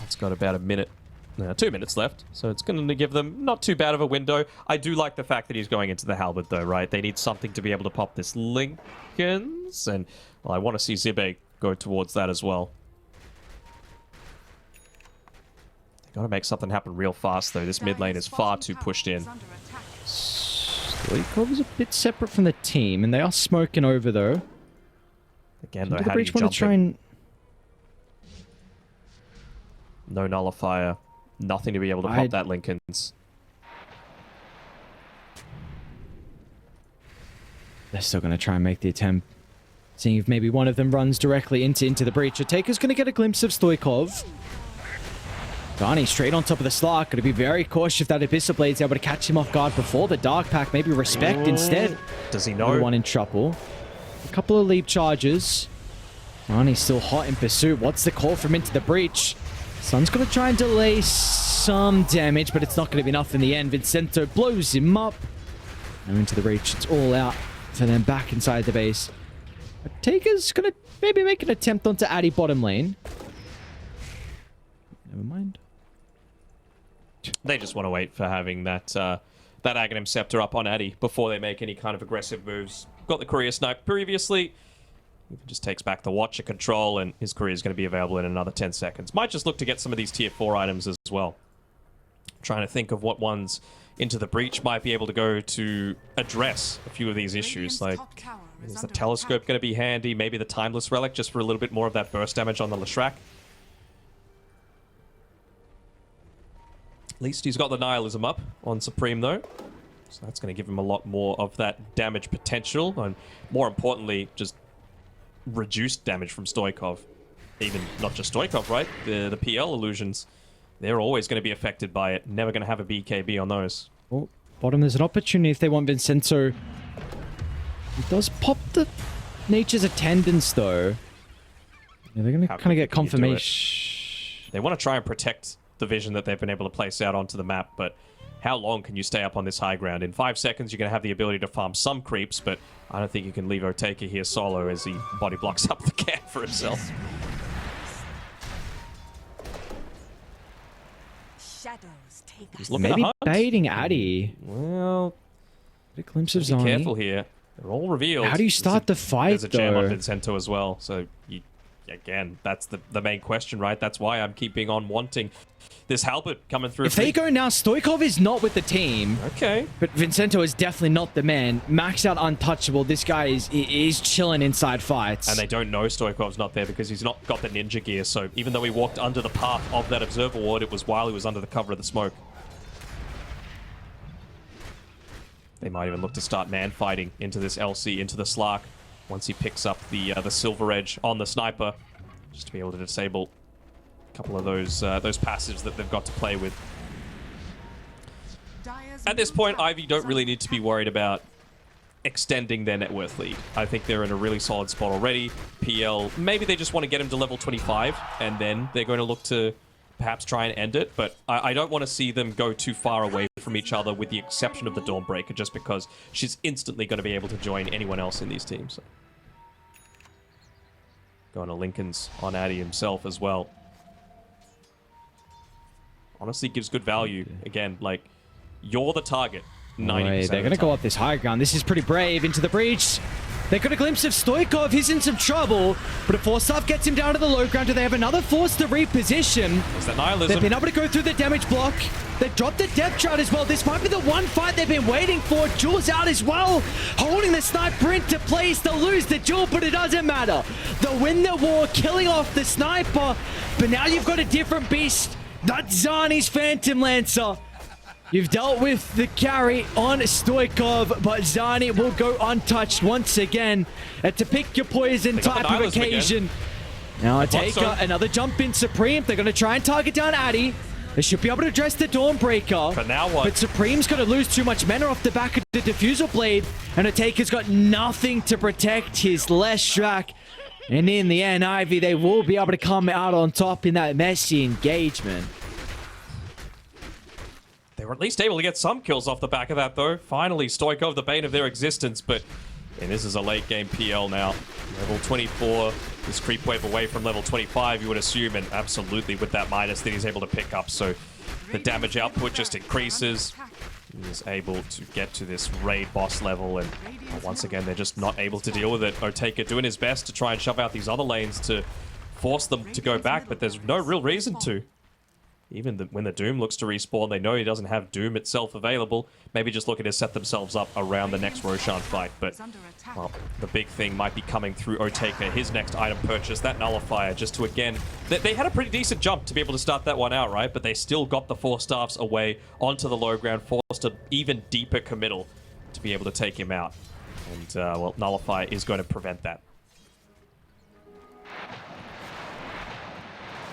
it's got about 2 minutes left, so it's going to give them not too bad of a window. I do like the fact that he's going into the halberd, though, right? They need something to be able to pop this Lincolns, and well, I want to see Zibe go towards that as well. They got to make something happen real fast, though. This mid lane is far too pushed in. Stoikov is a bit separate from the team, and they are smoking over, though. Again, though, Do the how do you Breach want jump to try in? and... No nullifier. Nothing to be able to pop that Lincolns. They're still going to try and make the attempt. Seeing if maybe one of them runs directly into the breach. Taker's going to get a glimpse of Stoikov. Dani straight on top of the Slark. Going to be very cautious if that Abyssal Blade's able to catch him off guard before the Dark Pack. Maybe Respect instead. Does he know? Everyone in trouble. A couple of leap charges. Dani's still hot in pursuit. What's the call from into the breach? Sun's going to try and delay some damage, but it's not going to be enough in the end. Vincento blows him up. Now into the breach. It's all out for them back inside the base. Taker's going to maybe make an attempt onto Addy bottom lane. Never mind. They just want to wait for having that that Aghanim Scepter up on Addy before they make any kind of aggressive moves. Got the Courier Snipe previously. He just takes back the Watcher control, and his Courier is going to be available in another 10 seconds. Might just look to get some of these tier 4 items as well. Trying to think of what ones into the breach might be able to go to address a few of these issues. Like, is the Telescope going to be handy? Maybe the Timeless Relic, just for a little bit more of that burst damage on the Leshrac. At least he's got the Nihilism up on Supreme, though. So that's going to give him a lot more of that damage potential. And more importantly, just reduced damage from Stoikov. Even not just Stoikov, right? The PL illusions. They're always going to be affected by it. Never going to have a BKB on those. Oh, bottom, there's an opportunity if they want Vincento. He does pop the Nature's Attendance, though. Yeah, they're going to kind of get confirmation. They want to try and protect the vision that they've been able to place out onto the map, but how long can you stay up on this high ground? In 5 seconds, you're going to have the ability to farm some creeps, but I don't think you can leave Otake here solo as he body blocks up the camp for himself. He's looking Maybe to hunt. baiting Addy. Well, Get a glimpse of be Zani. careful here. They're all revealed. How do you start the fight, There's a jam on though? Vincento as well, so again, that's the main question, right? That's why I'm keeping on wanting this Halberd coming through. If they go now, Stoikov is not with the team. Okay. But Vincento is definitely not the man. Maxed out untouchable. This guy is chilling inside fights. And they don't know Stoikov's not there because he's not got the ninja gear, so even though he walked under the path of that Observer Ward, it was while he was under the cover of the smoke. They might even look to start man fighting into this LC, into the Slark, once he picks up the Silver Edge on the Sniper, just to be able to disable a couple of those passives that they've got to play with. At this point, Ivy don't really need to be worried about extending their net worth lead. I think they're in a really solid spot already. PL, maybe they just want to get him to level 25, and then they're going to look to perhaps try and end it, but I don't want to see them go too far away from each other, with the exception of the Dawnbreaker, just because she's instantly going to be able to join anyone else in these teams. So. Going to Lincoln's on Addy himself as well. Honestly, gives good value. Again, like, you're the target 90%. They're going to go up this high ground. This is pretty brave. Into the breach. They got a glimpse of Stoikov. He's in some trouble, but a force staff gets him down to the low ground. Do they have another force to reposition? Is that Nihilism? They've been able to go through the damage block. They dropped the depth shot as well. This might be the one fight they've been waiting for. Jules out as well, holding the sniper into place. They'll lose the duel, but it doesn't matter. They'll win the war, killing off the sniper, but now you've got a different beast. That's Zani's Phantom Lancer. You've dealt with the carry on Stoikov, but Zani will go untouched once again. To pick your poison type of occasion. Now a Taker, another jump in Supreme. They're going to try and target down Addy. They should be able to address the Dawnbreaker. But now what? But Supreme's going to lose too much mana off the back of the Diffusal Blade. And a Taker's got nothing to protect his Leshrac. And in the end, Ivy, they will be able to come out on top in that messy engagement. They were at least able to get some kills off the back of that, though. Finally, Stoikov, the bane of their existence, but... And this is a late game PL now. Level 24, this creep wave away from level 25, you would assume, and absolutely with that minus that he's able to pick up, so the damage output just increases. He is able to get to this raid boss level, and once again, they're just not able to deal with it. Otake doing his best to try and shove out these other lanes to force them to go back, but there's no real reason to. Even when the Doom looks to respawn, they know he doesn't have Doom itself available. Maybe just looking to set themselves up around the next Roshan fight. But, well, the big thing might be coming through Otake, his next item purchase, that Nullifier, just to, again... They had a pretty decent jump to be able to start that one out, right? But they still got the 4 staffs away onto the low ground, forced an even deeper committal to be able to take him out. And, well, Nullifier is going to prevent that.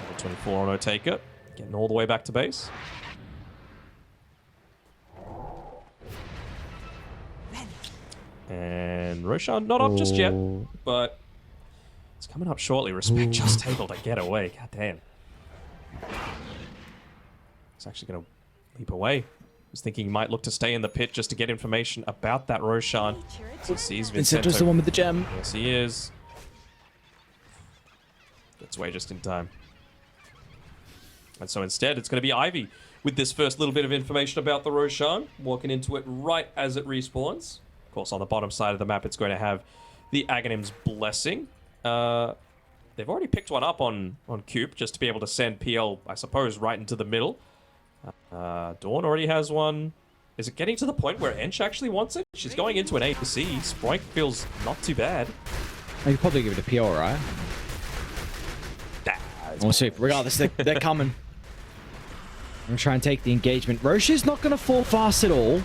Level 24 on Otake. Getting all the way back to base. And Roshan not up just yet, but it's coming up shortly. Respect just able to get away. God damn. He's actually going to leap away. I was thinking he might look to stay in the pit just to get information about that Roshan. So he sees Vincento's the one with the gem. Yes, he is. Gets away just in time. And so instead, it's going to be Ivy with this first little bit of information about the Roshan, walking into it right as it respawns. Of course, on the bottom side of the map, it's going to have the Aghanim's Blessing. They've already picked one up on Coop, just to be able to send PL, I suppose, right into the middle. Dawn already has one. Is it getting to the point where Ench actually wants it? She's going into an AC. Sproink feels not too bad. I could probably give it a PL, right? We'll see. Regardless, they're coming. I'm going to try and take the engagement. Roshi's not going to fall fast at all.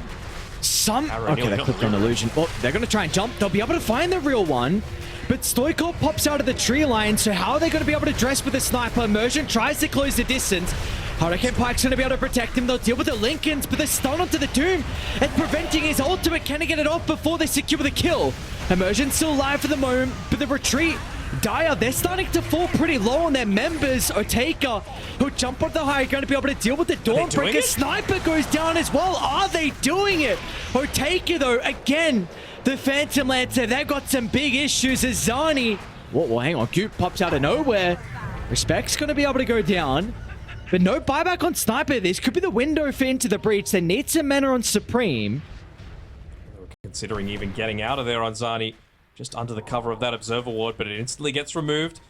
Okay, they clicked on Illusion. Well, they're going to try and jump. They'll be able to find the real one. But Stoikov pops out of the tree line, so how are they going to be able to dress with a sniper? Immersion tries to close the distance. Hurricane Pike's going to be able to protect him. They'll deal with the Lincolns, but they're stunned onto the Doom. And preventing his ultimate. Can he get it off before they secure the kill? Immersion's still alive for the moment, but the retreat... Dire, they're starting to fall pretty low on their members. Otake, who jump off the high, going to be able to deal with the Dawnbreaker. Sniper goes down as well. Are they doing it? Otake, though, again, the Phantom Lancer, they've got some big issues as Zani. Well, hang on. Goop pops out of nowhere. Respect's going to be able to go down. But no buyback on Sniper. This could be the window for Into the Breach. They need some mana on Supreme. Considering even getting out of there on Zani. Just under the cover of that Observer Ward, but it instantly gets removed.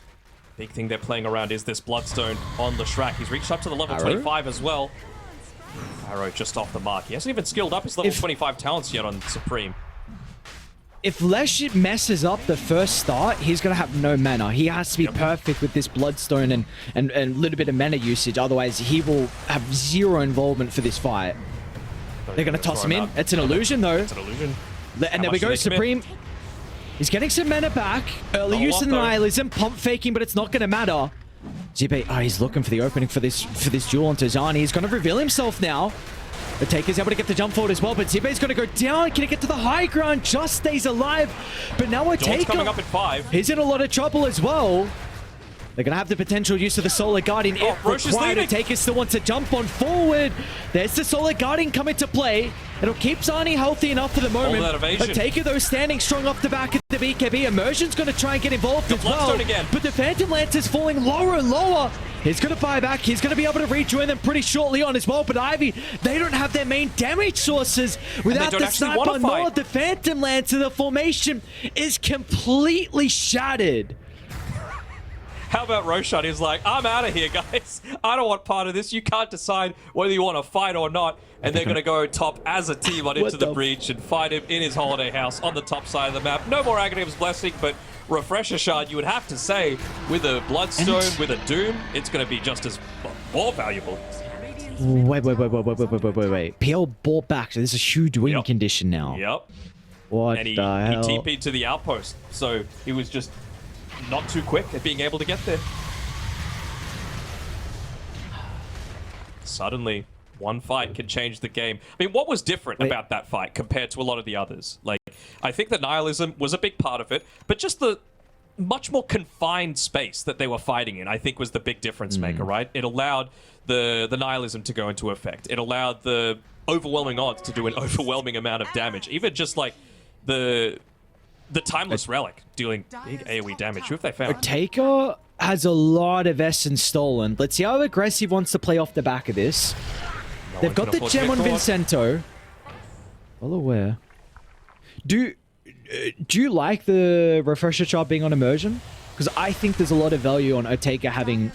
Big thing they're playing around is this Bloodstone on the Shrek. He's reached up to the level 25 as well. Arrow just off the mark. He hasn't even skilled up his level 25 talents yet on Supreme. If Lesh messes up the first start, he's going to have no mana. He has to be perfect with this Bloodstone and a little bit of mana usage. Otherwise, he will have zero involvement for this fight. They're going to toss him in. It's an illusion, though. It's an illusion. And there we go, Supreme. He's getting some mana back. Early use of the Nihilism, pump faking, but it's not going to matter. Zipe, he's looking for the opening for this duel onto Zani. He's going to reveal himself now. The Taker's able to get the jump forward as well, but Zipe's going to go down. Can he get to the high ground? Just stays alive. But now we're taking. Coming up at 5. He's in a lot of trouble as well. They're going to have the potential use of the Solar Guardian. Roche is leaving. Taker still wants to jump on forward. There's the Solar Guardian coming to play. It'll keep Zani healthy enough for the moment. Taker, though, standing strong off the back of the BKB. Immersion's going to try and get involved as well. Again. But the Phantom Lancer's falling lower and lower. He's going to buy back. He's going to be able to rejoin them pretty shortly on as well. But Ivy, they don't have their main damage sources. Without the sniper nor the Phantom Lancer, the formation is completely shattered. How about Roshan? He's like, I'm out of here, guys. I don't want part of this. You can't decide whether you want to fight or not. And they're going to go top as a team on Into the Breach and fight him in his holiday house on the top side of the map. No more Aghanim's Blessing, but Refresher Shard, you would have to say, with a Bloodstone, with a Doom, it's going to be just as more valuable. Wait. PL bought back. So this is a huge win condition now. Yep. What and the hell? He TP'd to the outpost, so he was just not too quick at being able to get there. Suddenly, one fight can change the game. I mean, what was different about that fight compared to a lot of the others? Like, I think that Nihilism was a big part of it, but just the much more confined space that they were fighting in, I think was the big difference maker, right? It allowed the nihilism to go into effect. It allowed the overwhelming odds to do an overwhelming amount of damage. Even just like the Timeless Relic dealing big AoE damage. Who have they found? Taker has a lot of essence stolen. Let's see how aggressive wants to play off the back of this. No They've one got can the afford to gem get on caught. Vincento. Well aware. Do you like the refresher chart being on immersion? Because I think there's a lot of value on Oteka having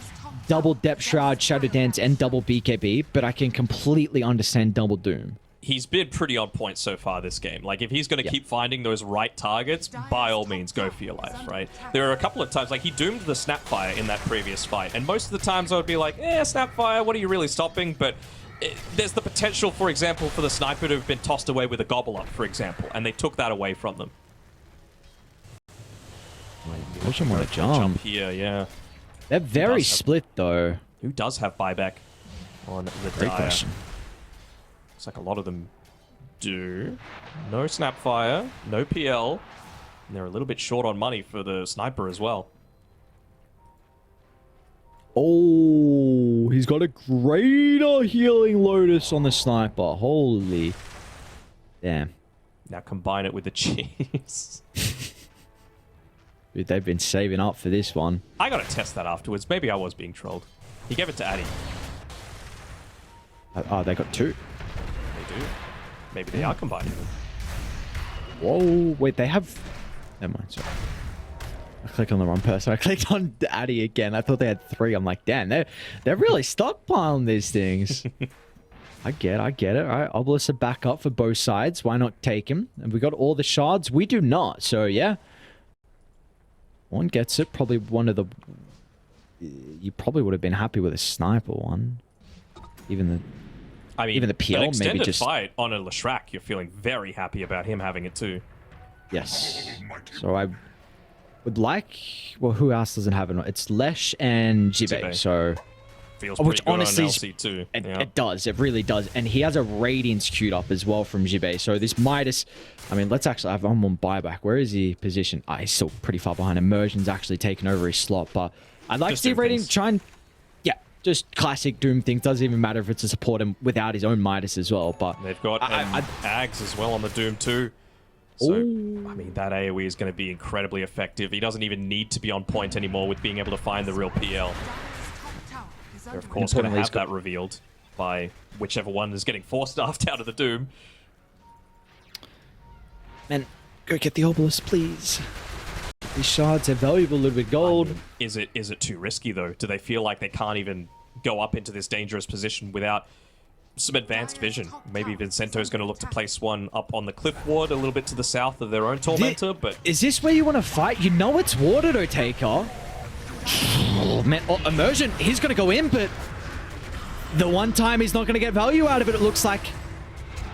double Depth Shroud, Shadow Dance, and double BKB, but I can completely understand double Doom. He's been pretty on point so far this game. Like, if he's going to keep finding those right targets, by all means, go for your life, right? There are a couple of times, like, he doomed the Snapfire in that previous fight, and most of the times I would be like, Snapfire, what are you really stopping? But there's the potential, for example, for the sniper to have been tossed away with a Gobble Up, for example, and they took that away from them. Push him on a jump. Here, yeah. They're very split, though. Who does have buyback on the Great Dire? question. Looks like a lot of them do. No Snapfire, no PL. And they're a little bit short on money for the sniper as well. Oh, he's got a greater healing Lotus on the sniper. Holy. Damn. Now combine it with the cheese. Dude, they've been saving up for this one. I gotta test that afterwards. Maybe I was being trolled. He gave it to Addy. Oh, they got two. They do. Maybe they are combining them. Whoa, wait, they have... Never mind, sorry. I clicked on the wrong person. I clicked on Addy again. I thought they had three. I'm like, damn, they're really stockpiling these things. I get it. All right, Obelisk are back up for both sides. Why not take him? And we got all the shards. We do not. So, yeah. One gets it. Probably one of the... You probably would have been happy with a sniper one. Even the PL an extended maybe just... fight on a Leshrac, you're feeling very happy about him having it too. Yes. So I would like... Well, who else doesn't have it? It's Lesh and Jibe. So... Feels pretty which good honestly, on LC too. It does. It really does. And he has a Radiance queued up as well from Jibe. So this Midas... I mean, let's actually have him on buyback. Where is he positioned? He's still pretty far behind. Immersion's actually taken over his slot. But I'd like to see Radiance try and... Yeah, just classic Doom things. Doesn't even matter if it's to support him without his own Midas as well. But they've got Ags as well on the Doom too. So, I mean, that AoE is going to be incredibly effective. He doesn't even need to be on point anymore with being able to find the real PL. They're, of course, going to have that revealed by whichever one is getting force-staffed out of the Doom. Man, go get the Obelisk, please. These shards are valuable, a little bit gold. Is it too risky, though? Do they feel like they can't even go up into this dangerous position without some advanced vision? Maybe Vincento's going to look to place one up on the cliff ward a little bit to the south of their own Tormentor, but... Is this where you want to fight? You know it's warded, Oteka. Oh, man, Immersion, he's going to go in, but the one time he's not going to get value out of it, it looks like.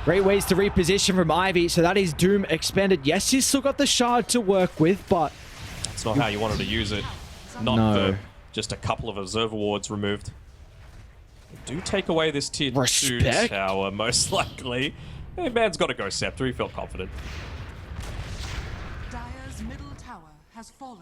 Great ways to reposition from Ivy, so that is Doom expended. Yes, he's still got the shard to work with, but... That's not how you wanted to use it. Not for just a couple of Observer wards removed. They do take away this tier 2 tower, most likely. Hey, man's got a Ghost Scepter, he felt confident. Dire's middle tower has fallen.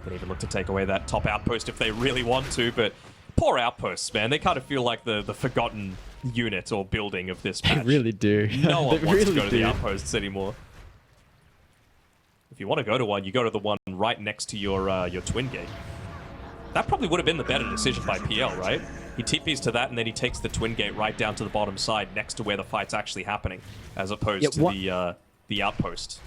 Can even look to take away that top outpost if they really want to, but poor outposts, man. They kind of feel like the forgotten unit or building of this match. They really do. No one wants to go to the outposts anymore. If you want to go to one, you go to the one right next to your twin gate. That probably would have been the better decision by PL, right? He TPs to that, and then he takes the twin gate right down to the bottom side next to where the fight's actually happening, as opposed to the outpost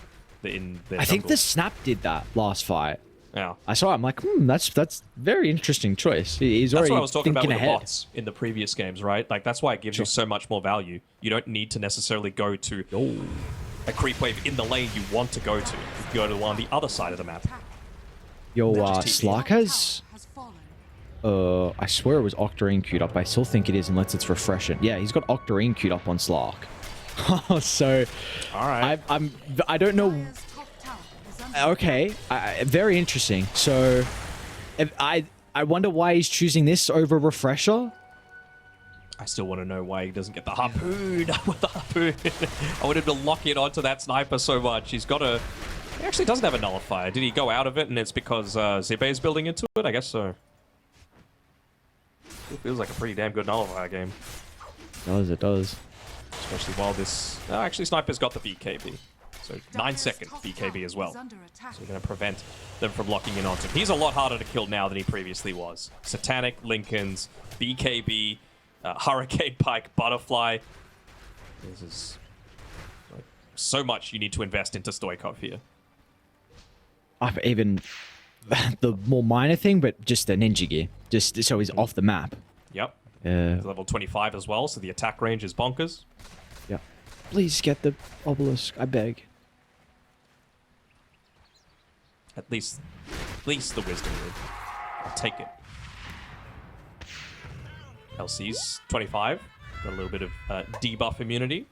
in their I think jungle. the Snap did that last fight. Yeah. I saw it. I'm like, that's very interesting choice. He's already That's what I was talking about with ahead. the bots in the previous games, right? Like, that's why it gives you so much more value. You don't need to necessarily go to a creep wave in the lane you want to go to. You can go to one on the other side of the map. Yo, Slark has... I swear it was Octarine queued up. I still think it is unless it's refreshing. Yeah, he's got Octarine queued up on Slark. So, all right. I don't know... Okay, very interesting. So, I wonder why he's choosing this over Refresher. I still want to know why he doesn't get the harpoon with the harpoon. I want him to lock in onto that sniper so much. He's got a He actually doesn't have a nullifier. Did he go out of it and it's because Zibe is building into it? I guess so. It feels like a pretty damn good nullifier game. It does. Especially while this... actually, Sniper's got the BKB. So 9-second BKB as well. So we're going to prevent them from locking in onto him. He's a lot harder to kill now than he previously was. Satanic, Lincolns, BKB, Hurricane Pike, Butterfly. This is like, so much you need to invest into Stoikov here. Even the more minor thing, but just the ninja gear. Just so he's off the map. Yep. He's level 25 as well, so the attack range is bonkers. Yeah. Please get the obelisk, I beg. At least the wisdom root. I'll take it. LC's 25. Got a little bit of debuff immunity.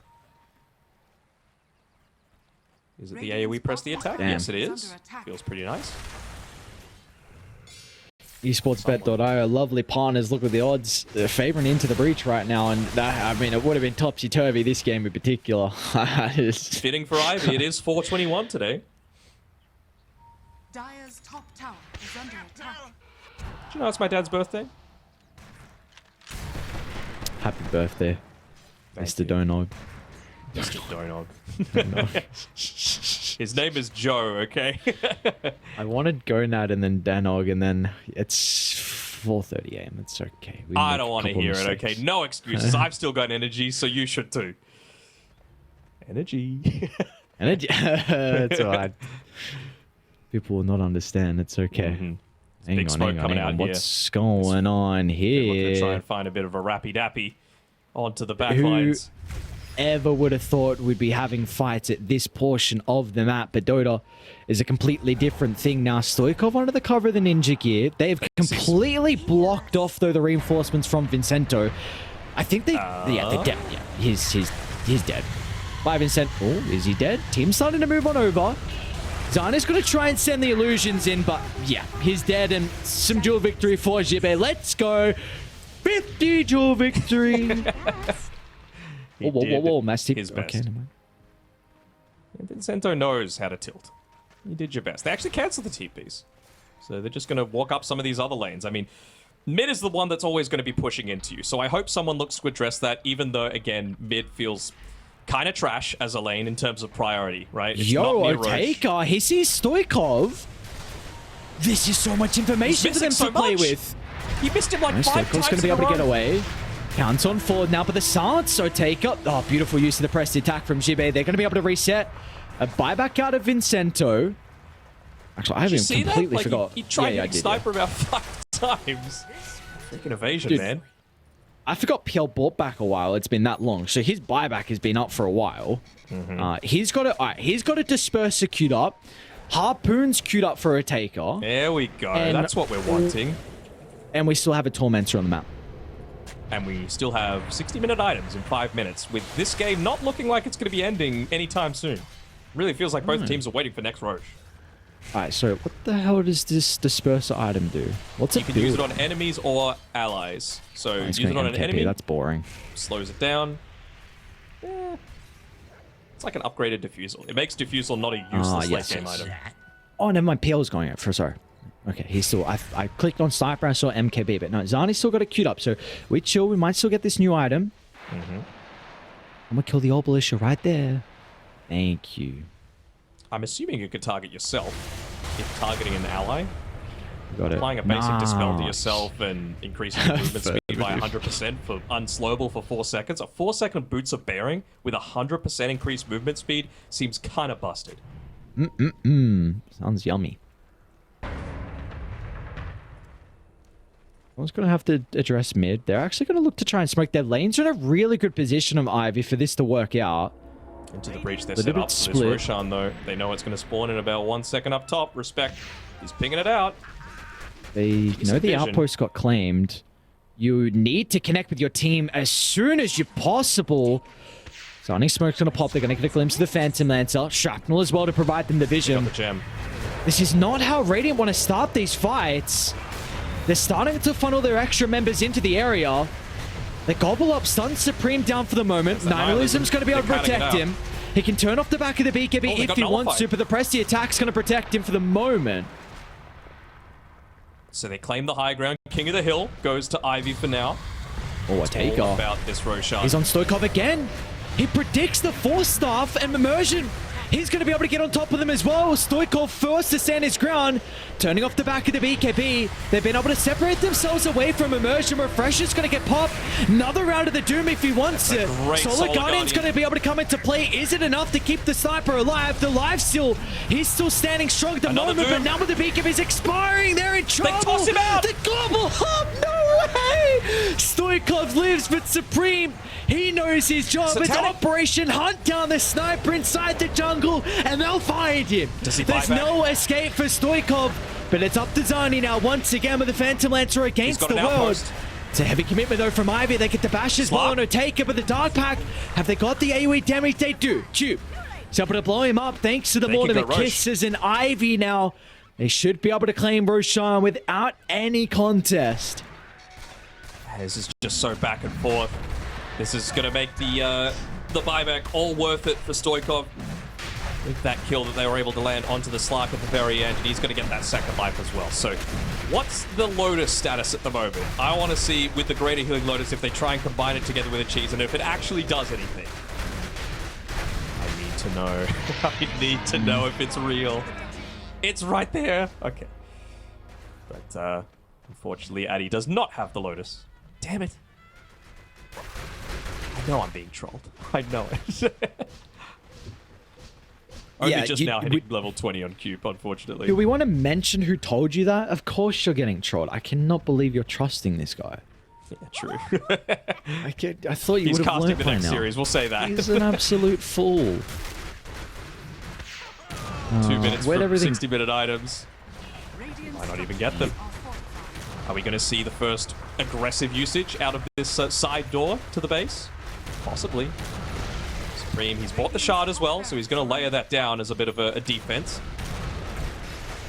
Is it the AoE press the attack? Damn. Yes, it is. Feels pretty nice. Esportsbet.io, lovely partners. Look at the odds. They're favoring into the breach right now, and that, I mean, it would have been topsy-turvy this game in particular. Fitting for Ivy. It is 421 today. Dire's top tower is under attack. Do you know it's my dad's birthday? Happy birthday, Thank Mr. you. Donog. Mr. Donog. His name is Joe, okay? I wanted Gonad and then Danog, and then it's 4:30 a.m. It's okay. We I make don't a want to couple hear it, mistakes. okay? No excuses. I've still got energy, so you should too. Energy. Energy. It's alright. People will not understand. It's okay. Mhm. Hang Big on, smoke hang on, coming hang on. out What's going on We're looking to try here? and find a bit of a rappy dappy onto the back lines. Ever would have thought we'd be having fights at this portion of the map, but Dota is a completely different thing now. Stoikov under the cover of the ninja gear. They've completely blocked off, though, the reinforcements from Vincento. I think they... yeah, they're dead. Yeah, he's dead. By Vincent. Oh, is he dead? Team's starting to move on over. Zana's going to try and send the illusions in, but yeah, he's dead, and some duel victory for Jibe. Let's go. 50 duel victory. Whoa, Massive. his best. Okay, never mind. And Vincento knows how to tilt. You did your best. They actually cancelled the TPs. So they're just going to walk up some of these other lanes. I mean, mid is the one that's always going to be pushing into you. So I hope someone looks to address that, even though, again, mid feels kind of trash as a lane in terms of priority, right? It's not Yo, near Roche. Oteka, he sees Stoikov. This is so much information for them missing to so play much. with. He missed him like Nice, 5 Stoikov's times going to be in a able to get row. away. Counts on forward now, but the silence, Oteka. Oh, beautiful use of the pressed attack from Jibe. They're going to be able to reset. A buyback out of Vincento. Actually, I Did you haven't see completely that? Like, forgot. he tried yeah, I hitting did, Sniper about 5 times. Freaking evasion, Dude. man. I forgot PL bought back a while. It's been that long. So his buyback has been up for a while. He's got to disperse a queued up. Harpoon's queued up for a taker. There we go. And- That's what we're wanting. And we still have a Tormentor on the map. And we still have 60-minute items in 5 minutes, with this game not looking like it's going to be ending anytime soon. Really feels like both teams are waiting for next Roche. Alright, so what the hell does this disperser item do? What's it You can do? use it on enemies or allies. So It's use it going on an MKP, enemy, That's boring. slows it down. It's like an upgraded diffusal. It makes diffusal not a useless late game item. Oh, never mind. PL's going out for sorry. Okay, he's still. I clicked on Sniper. I saw MKB, but no, Zani's still got it queued up. So we chill. We might still get this new item. I'm gonna kill the obelisk right there. Thank you. I'm assuming you could target yourself if targeting an ally. Got it. Applying a basic dispel to Nice. yourself and increasing your movement speed by 100% for unslowable for 4 seconds. A 4-second boots of bearing with 100% increased movement speed seems kind of busted. Sounds yummy. I was going to have to address mid. They're actually going to look to try and smoke. Their lanes are in a really good position of Ivy for this to work out. Into the breach they're Little set bit up for this split. Roshan, though. They know it's going to spawn in about 1 second up top. Respect. He's pinging it out. They know the vision. outpost got claimed. You need to connect with your team as soon as you possible. Sonic Smoke's going to pop. They're going to get a glimpse of the Phantom Lancer. Shrapnel as well to provide them the Got vision. the gem. This is not how Radiant want to start these fights. They're starting to funnel their extra members into the area. They gobble up Stun Supreme down for the moment. There's the Nihilism's going to be able to They're cutting it protect out. him. He can turn off the back of the BKB if he wants to, but the Presti attack's going to protect him for the moment. So they claim the high ground. King of the Hill goes to Ivy for now. Oh, a takeoff. All about this Roshan. He's on Stoikov again. He predicts the Force Staff and Immersion. He's going to be able to get on top of them as well. Stoikov first to stand his ground, turning off the back of the BKB. They've been able to separate themselves away from Immersion. Refresher's going to get popped. Another round of the Doom if he wants it. Solar Guardian's going to be able to come into play. Is it enough to keep the sniper alive? The life steal, he's still standing strong at the moment, but now with the BKB's expiring, they're in trouble. They toss him out. The global hub, no way! Stoikov lives, but Supreme, he knows his job. It's Operation Hunt down the sniper inside the jungle, and they'll find him. There's no escape for Stoikov, but it's up to Zani now once again with the Phantom Lancer against the world. It's a heavy commitment though from Ivy. They get the bash as well on Otaka, but the Dark Pack, have they got the AoE damage? They do. Tube. He's able to blow him up thanks to the Mortimer Kisses, and Ivy now, they should be able to claim Roshan without any contest. This is just so back and forth. This is going to make the buyback all worth it for Stoikov. With that kill that they were able to land onto the Slark at the very end, and he's going to get that second life as well. So, what's the Lotus status at the moment? I want to see with the Greater Healing Lotus if they try and combine it together with a cheese, and if it actually does anything. I need to know. I need to know if it's real. It's right there. Okay. But unfortunately, Addy does not have the Lotus. Damn it. I know I'm being trolled. I know it. Only just now hitting level 20 on Cube, unfortunately. Do we want to mention who told you that? Of course you're getting trolled. I cannot believe you're trusting this guy. Yeah, true. I thought you would have learned by now. He's casting the next series, we'll say that. He's an absolute fool. 2 minutes for 60-minute items. Might not even get them. Are we going to see the first aggressive usage out of this side door to the base? Possibly. Supreme, he's bought the shard as well, so he's going to layer that down as a bit of a defense.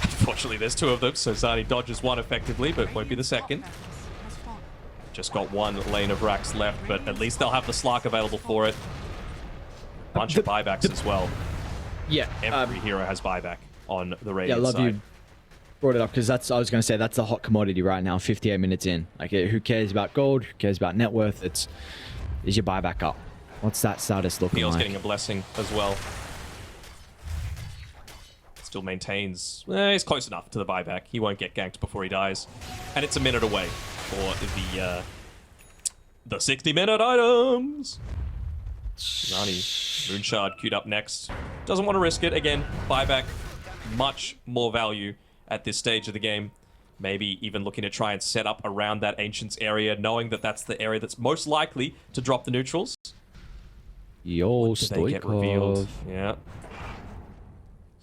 Unfortunately, there's two of them, so Zani dodges one effectively, but won't be the second. Just got one lane of racks left, but at least they'll have the Slark available for it. Bunch of buybacks as well. Yeah. Every hero has buyback on the Radiant side. You brought it up, because I was going to say that's the hot commodity right now, 58 minutes in. Like, who cares about gold? Who cares about net worth? Is your buyback up? What's that status looking like? Getting a blessing as well. Still maintains... he's close enough to the buyback. He won't get ganked before he dies. And it's a minute away for the 60-minute items. Zani, Moonshard queued up next. Doesn't want to risk it. Again, buyback, much more value at this stage of the game. Maybe even looking to try and set up around that Ancients area, knowing that that's the area that's most likely to drop the neutrals. Yo, Stoikov. Yeah.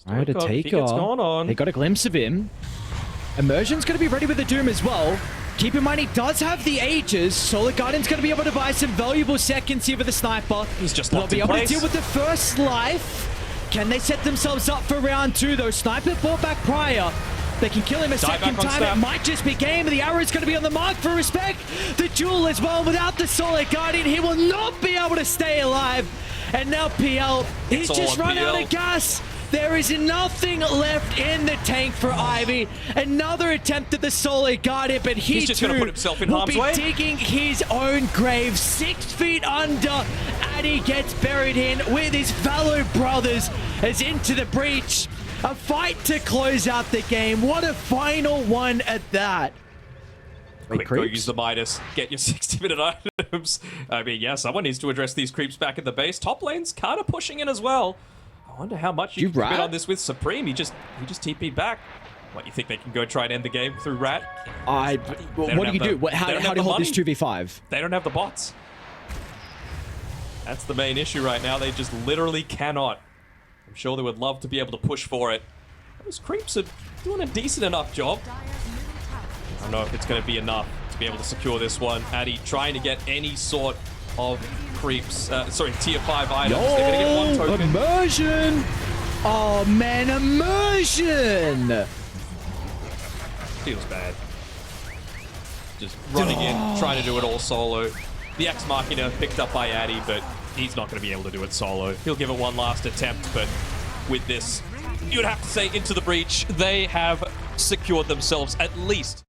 I had a takeoff. They got a glimpse of him. Immersion's going to be ready with the Doom as well. Keep in mind, he does have the Aegis. Solar Guardian's going to be able to buy some valuable seconds here with the sniper. He's just locked in place. They'll be able to deal with the first life. Can they set themselves up for round two, though? Sniper fought back prior. They can kill him a second time. It might just be game. The arrow's going to be on the mark for respect. The duel as well. Without the Solar Guardian, he will not be able to stay alive. And now PL, he's just run out of gas. There is nothing left in the tank for Ivy. Another attempt at the Solar Guardian, but he's just going to put himself in harm's way. Digging his own grave 6 feet under. Addy gets buried in with his fellow brothers as into the breach. A fight to close out the game. What a final one at that. Quick, go use the Midas. Get your 60-minute items. I mean, yeah, someone needs to address these creeps back at the base. Top lane's kind of pushing in as well. I wonder how much you can commit on this with Supreme. He just TP'd back. What, you think they can go try and end the game through Rat? What do you do? How do you hold this 2v5? They don't have the bots. That's the main issue right now. They just literally cannot. I'm sure they would love to be able to push for it. Those creeps are doing a decent enough job. I don't know if it's going to be enough to be able to secure this one. Addy trying to get any sort of creeps, tier 5 items. They're going to get one token. Immersion! Oh man, Immersion! Feels bad. Just running in, trying to do it all solo. The Ex Machina picked up by Addy, but he's not going to be able to do it solo. He'll give it one last attempt, but with this, you'd have to say Into the Breach, they have secured themselves at least